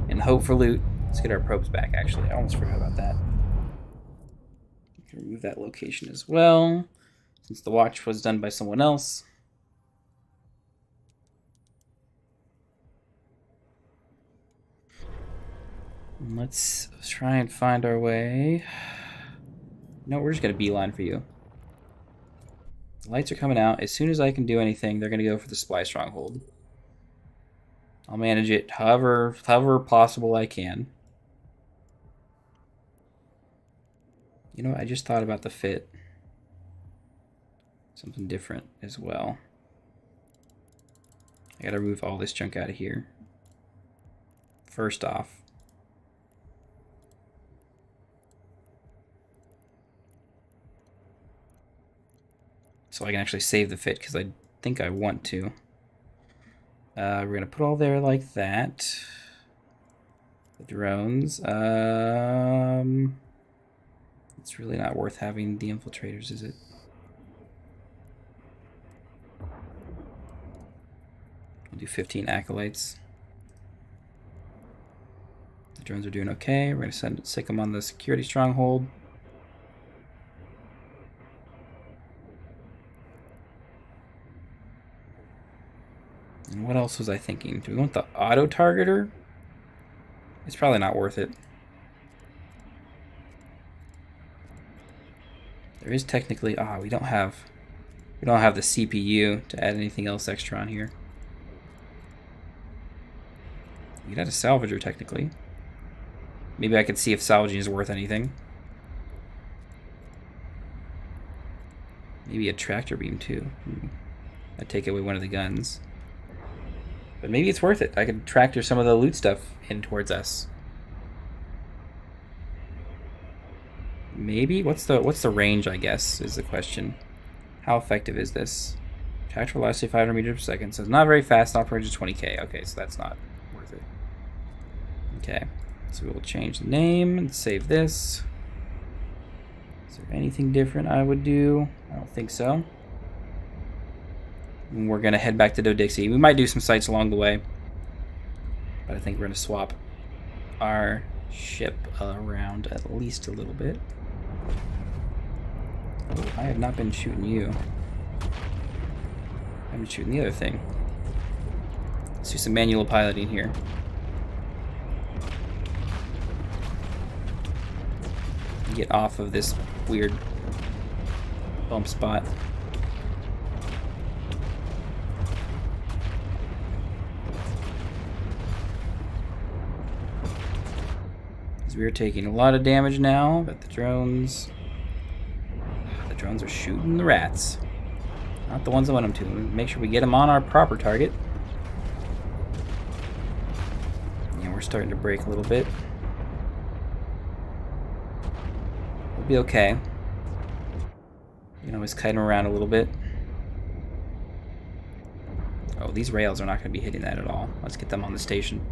and hope for loot. Let's get our probes back, actually. I almost forgot about that. We can remove that location as well, since the watch was done by someone else. Let's try and find our way. No, we're just gonna beeline for you. The lights are coming out. As soon as I can do anything, they're gonna go for the supply stronghold. I'll manage it however possible I can. You know what? I just thought about the fit. Something different as well. I gotta remove all this junk out of here. First off. So I can actually save the fit, because I think I want to. We're going to put all there like that. The drones. It's really not worth having the infiltrators, is it? We'll do 15 acolytes. The drones are doing okay. We're going to stick them on the security stronghold. And what else was I thinking? Do we want the auto targeter? It's probably not worth it. There is technically we don't have the CPU to add anything else extra on here. We could add a salvager technically. Maybe I could see if salvaging is worth anything. Maybe a tractor beam too. I'd take away one of the guns. But maybe it's worth it. I could tractor some of the loot stuff in towards us. Maybe? What's the range, I guess, is the question. How effective is this? Tractor velocity 500 meters per second. So it's not very fast, not for just 20k. Okay, so that's not worth it. Okay. So we'll change the name and save this. Is there anything different I would do? I don't think so. And we're going to head back to Dodixie. We might do some sites along the way. But I think we're going to swap our ship around at least a little bit. Oh, I have not been shooting you. I've been shooting the other thing. Let's do some manual piloting here. Get off of this weird bump spot. We are taking a lot of damage now, but the drones are shooting the rats. Not the ones I want them to. Make sure we get them on our proper target. Yeah, we're starting to break a little bit. We'll be okay. You can always kite them around a little bit. Oh, these rails are not going to be hitting that at all. Let's get them on the station.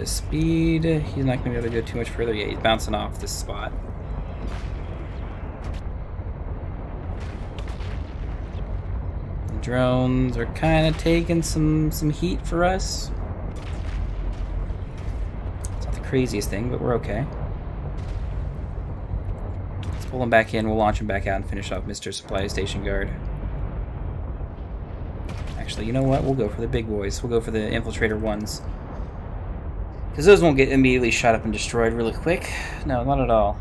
Speed. He's not going to be able to go too much further. Yeah, he's bouncing off this spot. The drones are kind of taking some heat for us. It's not the craziest thing, but we're okay. Pull him back in. We'll launch him back out and finish off Mr. Supply Station Guard. Actually, you know what? We'll go for the big boys. We'll go for the Infiltrator 1s. Because those won't get immediately shot up and destroyed really quick. No, not at all.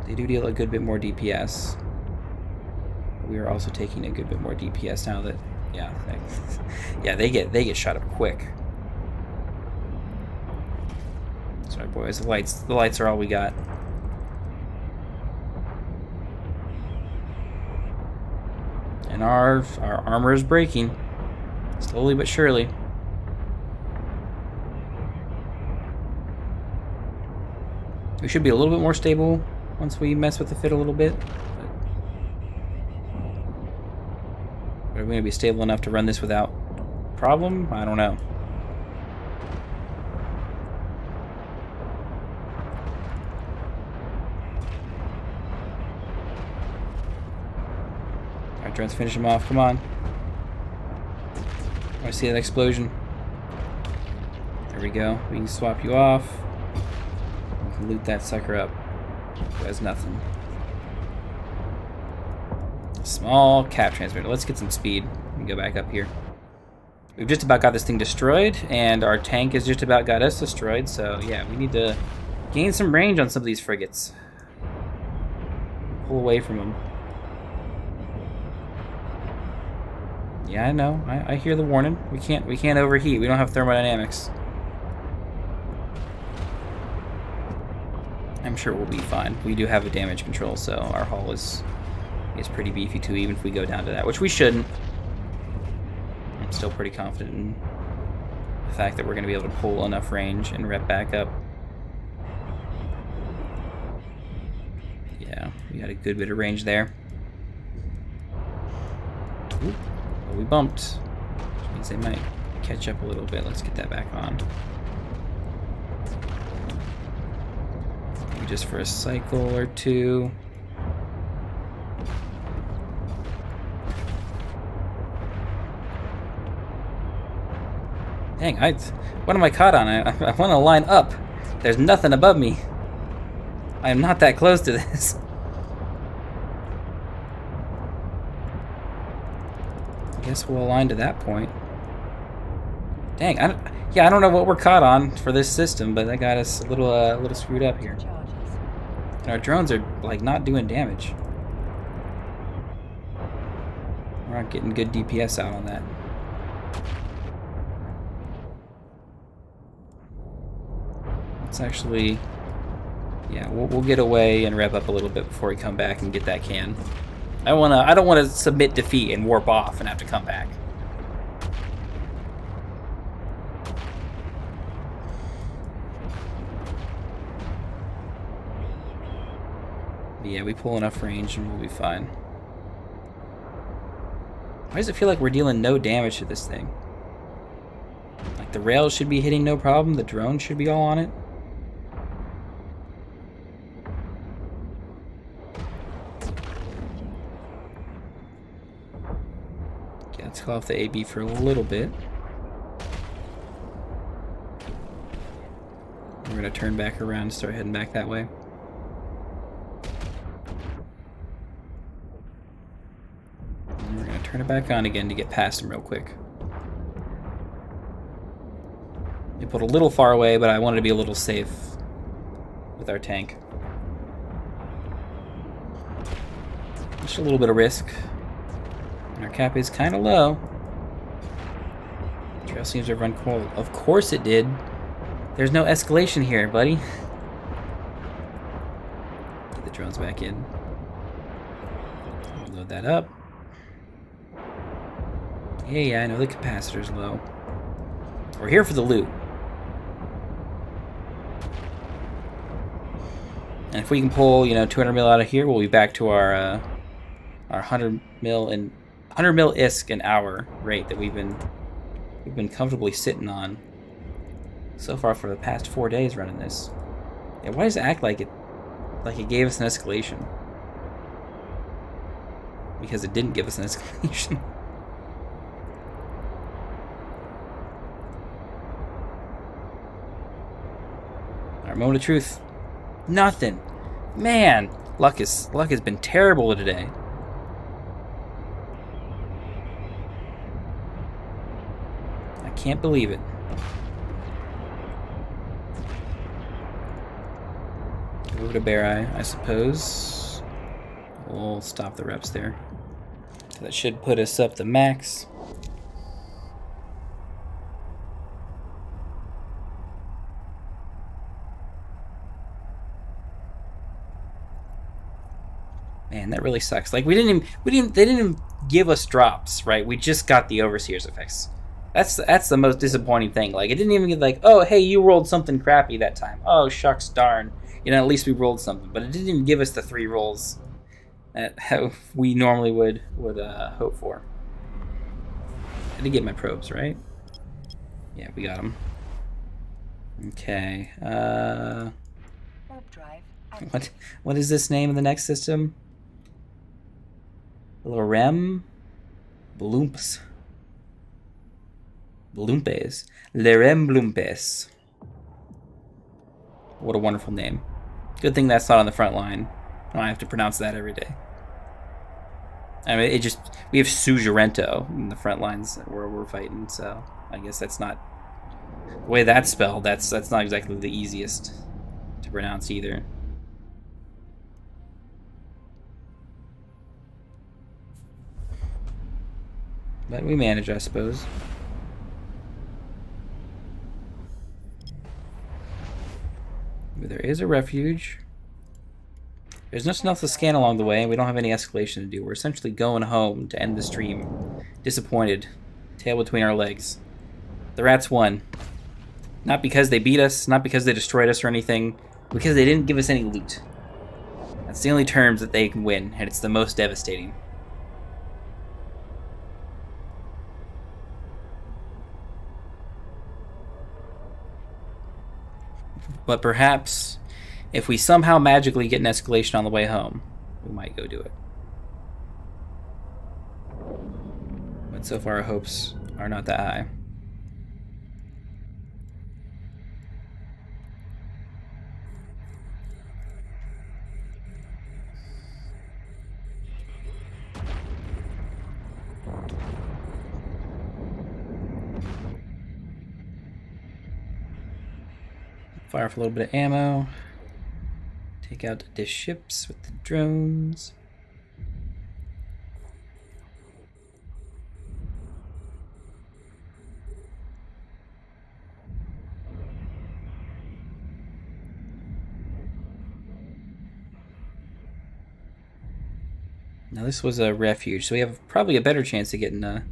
They do deal a good bit more DPS. We are also taking a good bit more DPS now that, yeah, they get shot up quick. Sorry, boys. The lights are all we got. And our armor is breaking, slowly but surely. We should be a little bit more stable once we mess with the fit a little bit. But are we going to be stable enough to run this without problem? I don't know. Drones, finish him off. Come on. I see that explosion. There we go. We can swap you off. We can loot that sucker up. That's nothing. Small cap transmitter. Let's get some speed and go back up here. We've just about got this thing destroyed, and our tank has just about got us destroyed, so yeah, we need to gain some range on some of these frigates. Pull away from them. Yeah, I know. I hear the warning. We can't overheat. We don't have thermodynamics. I'm sure we'll be fine. We do have a damage control, so our hull is pretty beefy too, even if we go down to that, which we shouldn't. I'm still pretty confident in the fact that we're going to be able to pull enough range and rep back up. Yeah, we got a good bit of range there. Ooh. We bumped, which means they might catch up a little bit. Let's get that back on. Maybe just for a cycle or two. Dang, what am I caught on? I want to line up. There's nothing above me. I am not that close to this. Guess we'll align to that point. Dang, I don't know what we're caught on for this system, but that got us a little screwed up here. And our drones are like not doing damage. We're not getting good DPS out on that. Let's actually, yeah, we'll get away and rev up a little bit before we come back and get that can. I don't want to submit defeat and warp off and have to come back. But yeah, we pull enough range and we'll be fine. Why does it feel like we're dealing no damage to this thing? Like the rails should be hitting no problem, the drone should be all on it. Let's call off the AB for a little bit. We're going to turn back around and start heading back that way. And we're going to turn it back on again to get past them real quick. We put a little far away, but I wanted to be a little safe with our tank. Just a little bit of risk. Our cap is kind of low. Trail seems to have run cold. Of course it did. There's no escalation here, buddy. Get the drones back in. Load that up. Yeah, I know the capacitor's low. We're here for the loot. And if we can pull, 200 mil out of here, we'll be back to our 100 mil ISK an hour rate that we've been comfortably sitting on so far for the past 4 days running this. Yeah, why does it act like it gave us an escalation? Because it didn't give us an escalation. Our moment of truth. Nothing. Man, luck has been terrible today. I can't believe it. Over to Bear Eye, I suppose. We'll stop the reps there. So that should put us up to max. Man, that really sucks. Like they didn't even give us drops, right? We just got the overseer's effects. That's the most disappointing thing. Like it didn't even get like, oh hey, you rolled something crappy that time. Oh shucks darn. You know, at least we rolled something. But it didn't even give us the 3 rolls that we normally would hope for. I did get my probes, right? Yeah, we got them. Okay. Warp drive. What is this name of the next system? Lorem Blumpes. Blumpes. Lerem Blumpes. What a wonderful name. Good thing that's not on the front line. I don't have to pronounce that every day. I mean, we have Suzerento in the front lines where we're fighting, so I guess that's not the way that's spelled. That's not exactly the easiest to pronounce either. But we manage, I suppose. There is a refuge. There's nothing else to scan along the way, and we don't have any escalation to do. We're essentially going home to end the stream. Disappointed. Tail between our legs. The rats won. Not because they beat us, not because they destroyed us or anything, because they didn't give us any loot. That's the only terms that they can win, and it's the most devastating. But perhaps, if we somehow magically get an escalation on the way home, we might go do it. But so far our hopes are not that high. Fire for a little bit of ammo. Take out the ships with the drones. Now this was a refuge, so we have probably a better chance of getting the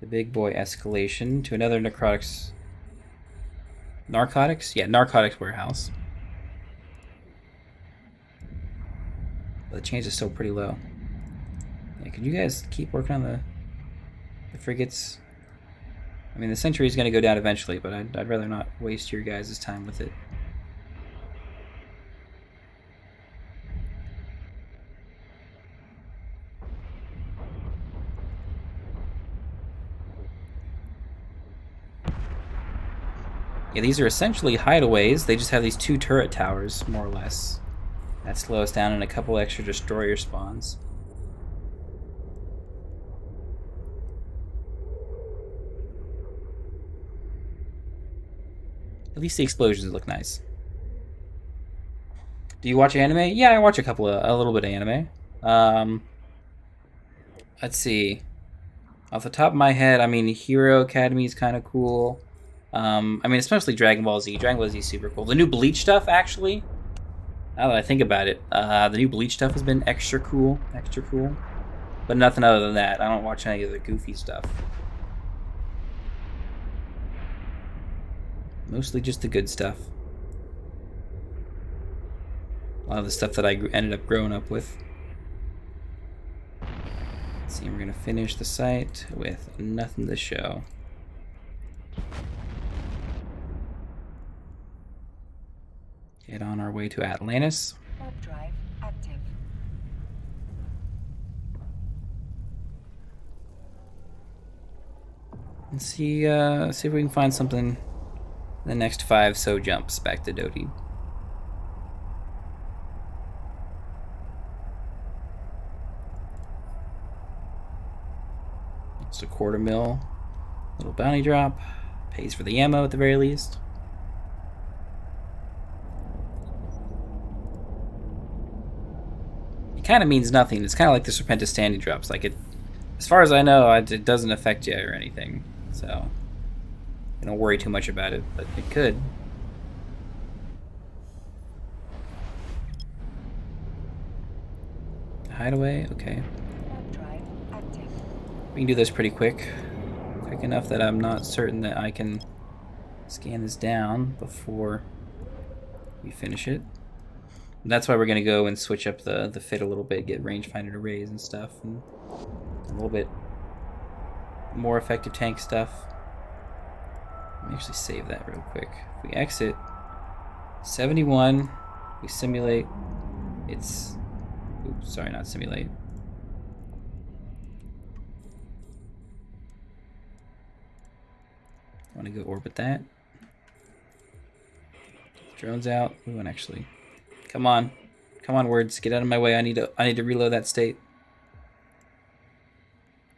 big boy escalation to another narcotics warehouse. But the chance is still pretty low. Yeah, could you guys keep working on the frigates? I mean, the Century's going to go down eventually, but I'd rather not waste your guys' time with it. Yeah, these are essentially hideaways. They just have these 2 turret towers, more or less. That slows us down and a couple extra destroyer spawns. At least the explosions look nice. Do you watch anime? Yeah, I watch a little bit of anime. Let's see. Off the top of my head, I mean, Hero Academy is kind of cool. I mean, especially Dragon Ball Z. Dragon Ball Z is super cool. The new Bleach stuff, actually, now that I think about it, the new Bleach stuff has been extra cool. But nothing other than that. I don't watch any of the goofy stuff. Mostly just the good stuff. A lot of the stuff that I ended up growing up with. Let's see, we're going to finish the site with nothing to show. Get on our way to Atlantis. Warp drive active. And see if we can find something The next 5 so jumps back to Doty. It's a quarter mil. Little bounty drop. Pays for the ammo at the very least. It kind of means nothing. It's kind of like the Serpentis standing drops. Like, it, as far as I know, it doesn't affect you or anything. So, don't worry too much about it, but it could. Hideaway, okay. We can do this pretty quick. Quick enough that I'm not certain that I can scan this down before we finish it. And that's why we're going to go and switch up the fit a little bit, get rangefinder to raise and stuff, and a little bit more effective tank stuff. Let me actually save that real quick. If we exit 71, we simulate. It's, oops, sorry, not simulate. I want to go orbit that. Drones out. Ooh, and actually, come on, words, get out of my way. I need to reload that state.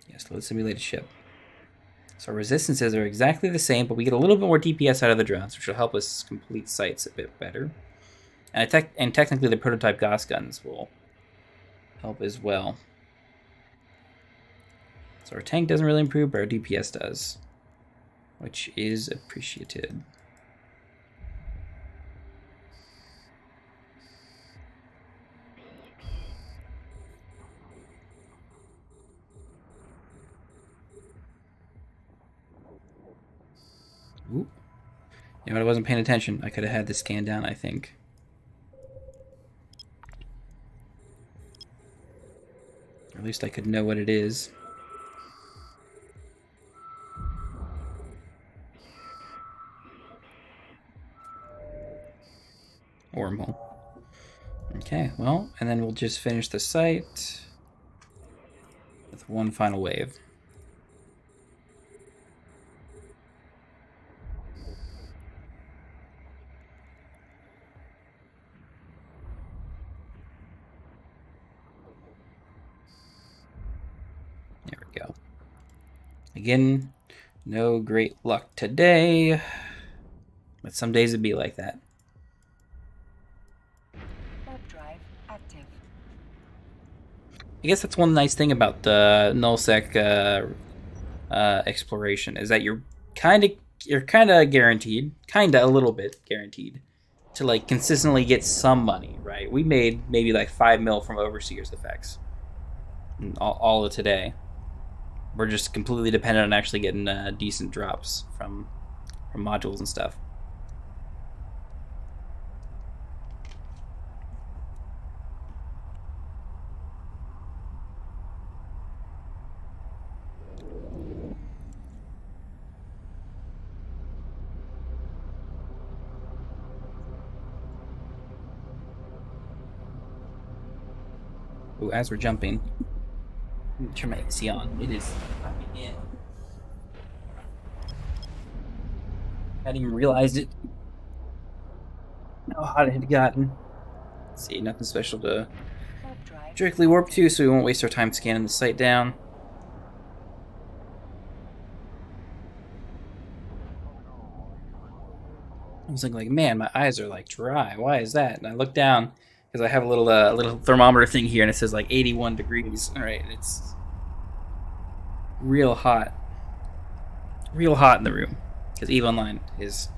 Yes, load simulated ship. So our resistances are exactly the same, but we get a little bit more DPS out of the drones, which will help us complete sites a bit better. And technically, the prototype Gauss guns will help as well. So our tank doesn't really improve, but our DPS does, which is appreciated. Ooh. You know, I wasn't paying attention. I could have had this scan down, I think. Or at least I could know what it is. Wormhole. Okay, well, and then we'll just finish the site with one final wave. There we go. Again, no great luck today, but some days it'd be like that. I guess that's one nice thing about the nullsec exploration is that you're kind of guaranteed, a little bit guaranteed, to like consistently get some money, right? We made maybe like 5 mil from Overseer's effects all of today. We're just completely dependent on actually getting decent drops from modules and stuff. Ooh, as we're jumping, turn my AC on. It is in. Hadn't even realized it. How hot it had gotten. Let's see, nothing special to directly warp to, so we won't waste our time scanning the site down. I was like, man, my eyes are like dry. Why is that? And I look down because I have a little thermometer thing here, and it says like 81 degrees. All right, it's real hot in the room because EVE Online is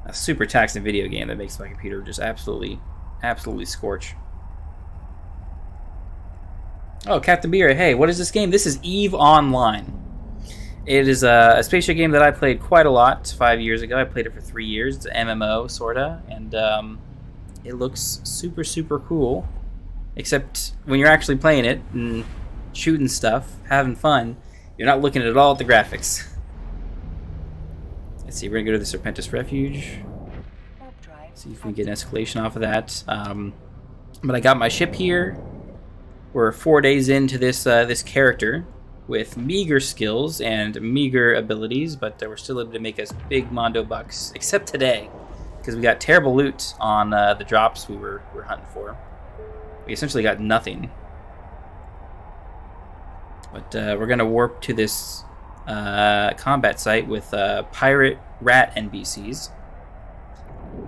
a super taxing video game that makes my computer just absolutely scorch. Oh, Captain Beer, hey, what is this game? This is EVE Online. It is a spaceship game that I played quite a lot 5 years ago. I played it for 3 years. It's an MMO, sorta, and it looks super cool. Except when you're actually playing it and shooting stuff, having fun, you're not looking at all at the graphics. Let's see, we're gonna go to the Serpentis Refuge. See if we can get an escalation off of that. But I got my ship here. We're 4 days into this this character. with meager skills and meager abilities, but we're still able to make us big Mondo bucks, except today, because we got terrible loot on the drops we were hunting for. We essentially got nothing. But we're going to warp to this combat site with pirate rat NPCs.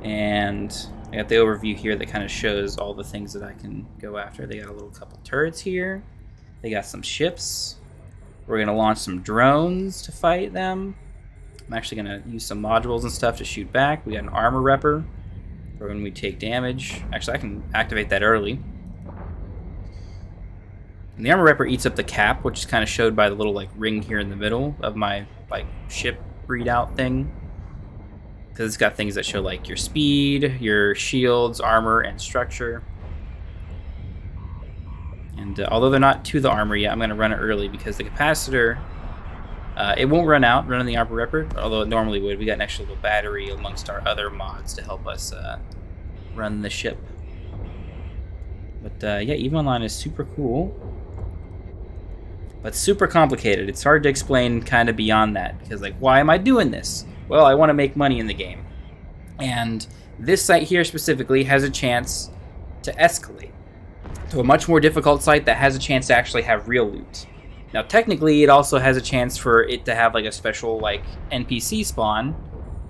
And I got the overview here that kind of shows all the things that I can go after. They got a little couple turrets here. They got some ships. We're going to launch some drones to fight them. I'm actually going to use some modules and stuff to shoot back. We got an armor repper for when we take damage. Actually, I can activate that early. And the armor repper eats up the cap, which is kind of showed by the little like ring here in the middle of my like ship readout thing. Because it's got things that show like your speed, your shields, armor, and structure. And although they're not to the armor yet, I'm going to run it early because the capacitor, it won't run out running the armor repper, although it normally would. We got an extra little battery amongst our other mods to help us run the ship. But yeah, EVE Online is super cool. But super complicated. It's hard to explain kind of beyond that. Because, like, why am I doing this? Well, I want to make money in the game. And this site here specifically has a chance to escalate to a much more difficult site that has a chance to actually have real loot. Now, technically, it also has a chance for it to have, like, a special, like, NPC spawn.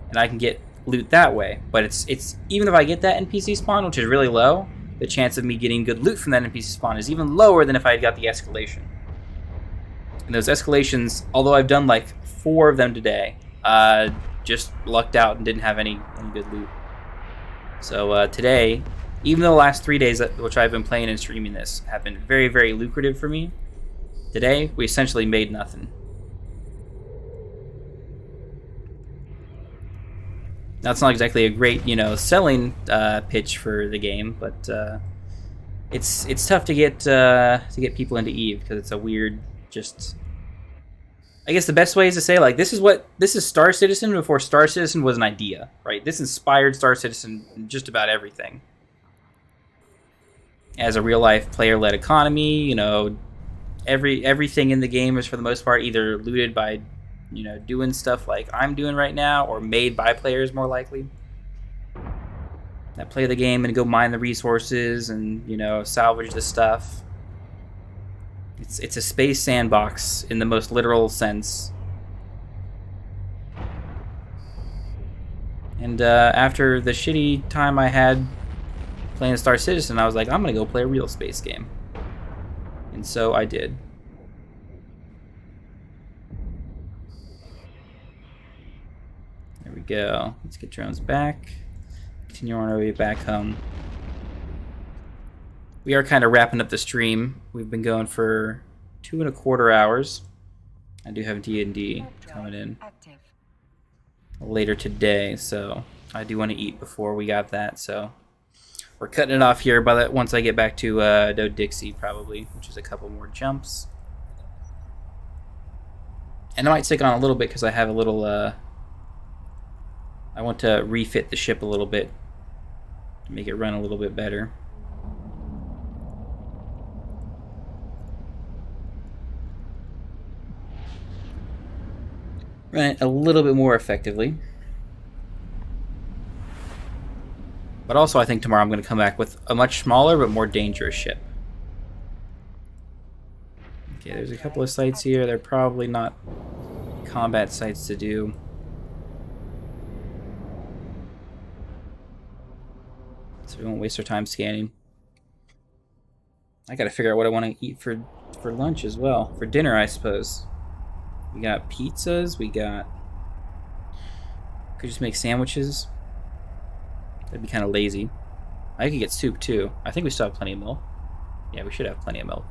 And I can get loot that way. But it's even if I get that NPC spawn, which is really low, the chance of me getting good loot from that NPC spawn is even lower than if I had got the escalation. And those escalations, although I've done like 4 of them today, just lucked out and didn't have any good loot. So today, even though the last 3 days, which I've been playing and streaming this, have been very, very lucrative for me, today we essentially made nothing. Now it's not exactly a great, selling pitch for the game, but it's tough to get people into EVE because it's a weird. I guess the best way is to say, like, this is Star Citizen before Star Citizen was an idea, right? This inspired Star Citizen in just about everything. As a real-life player-led economy, everything in the game is, for the most part, either looted by, doing stuff like I'm doing right now, or made by players, more likely. That play the game and go mine the resources and, salvage the stuff. It's a space sandbox in the most literal sense. And after the shitty time I had playing Star Citizen, I was like, I'm going to go play a real space game. And so I did. There we go. Let's get drones back. Continue on our way back home. We are kind of wrapping up the stream. We've been going for 2.25 hours. I do have D&D coming in later today, so I do want to eat before we got that. So we're cutting it off here. By that, once I get back to Do Dixie, probably, which is a couple more jumps. And I might stick on a little bit because I have a little. I want to refit the ship a little bit to make it run a little bit better. Run it a little bit more effectively. But also I think tomorrow I'm going to come back with a much smaller but more dangerous ship. Okay, there's a couple of sites here. They're probably not combat sites to do. So we won't waste our time scanning. I got to figure out what I want to eat for lunch as well. For dinner, I suppose. We got pizzas, could just make sandwiches. That'd be kind of lazy. I could get soup too. I think we still have plenty of milk. Yeah, we should have plenty of milk.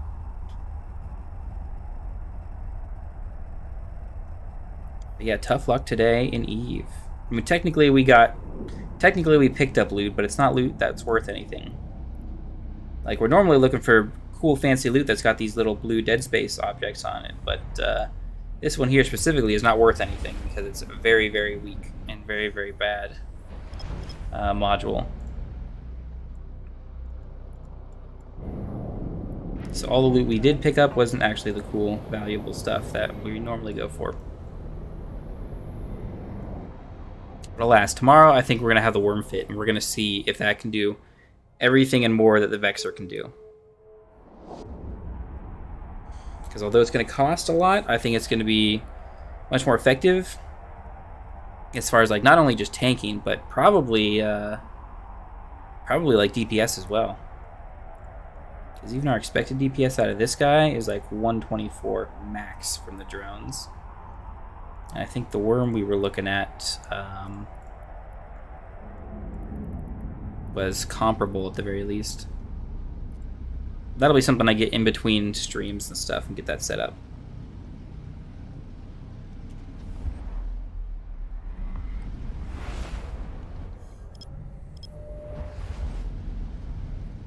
But yeah, tough luck today in EVE. I mean, technically we picked up loot, but it's not loot that's worth anything. Like, we're normally looking for cool fancy loot that's got these little blue Dead Space objects on it, but this one here specifically is not worth anything because it's a very, very weak and very, very bad module. So all the loot we did pick up wasn't actually the cool, valuable stuff that we normally go for. But alas, tomorrow I think we're going to have the worm fit, and we're going to see if that can do everything and more that the Vexor can do. Because although it's going to cost a lot, I think it's going to be much more effective as far as like not only just tanking, but probably like DPS as well. Because even our expected DPS out of this guy is like 124 max from the drones. And I think the worm we were looking at was comparable at the very least. That'll be something I get in between streams and stuff and get that set up.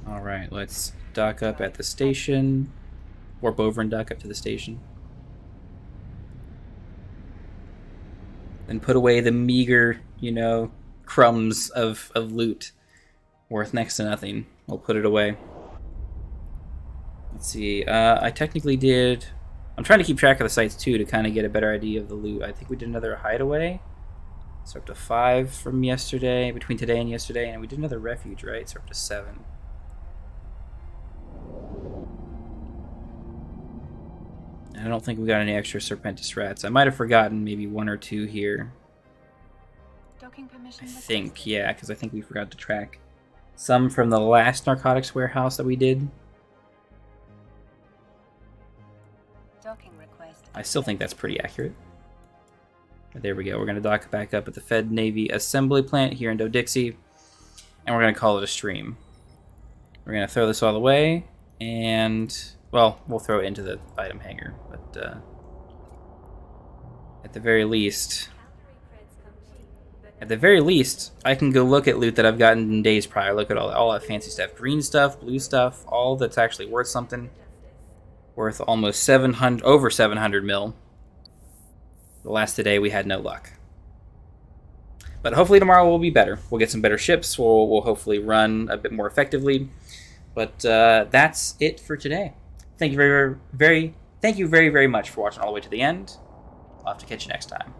Alright, let's dock up at the station. Warp over and dock up to the station. Then put away the meager, you know, crumbs of loot worth next to nothing. We'll put it away. Let's see, I technically did... I'm trying to keep track of the sites too to kind of get a better idea of the loot. I think we did another hideaway. So up to 5 from yesterday, between today and yesterday, and we did another refuge, right? So up to 7. I don't think we got any extra Serpentis rats. I might have forgotten maybe 1 or 2 here. Docking permission I requested. think, yeah, because I think we forgot to track some from the last narcotics warehouse that we did. Docking request. I still think that's pretty accurate. But there we go. We're going to dock back up at the Fed Navy Assembly Plant here in Doe-Dixie. And we're going to call it a stream. We're going to throw this all away. And, well, we'll throw it into the item hanger. But at the very least... I can go look at loot that I've gotten in days prior. Look at all that fancy stuff. Green stuff, blue stuff, all that's actually worth something. Worth almost 700, over 700 mil. The last today we had no luck. But hopefully tomorrow will be better. We'll get some better ships. We'll hopefully run a bit more effectively. But that's it for today. Thank you very, very much for watching all the way to the end. I'll have to catch you next time.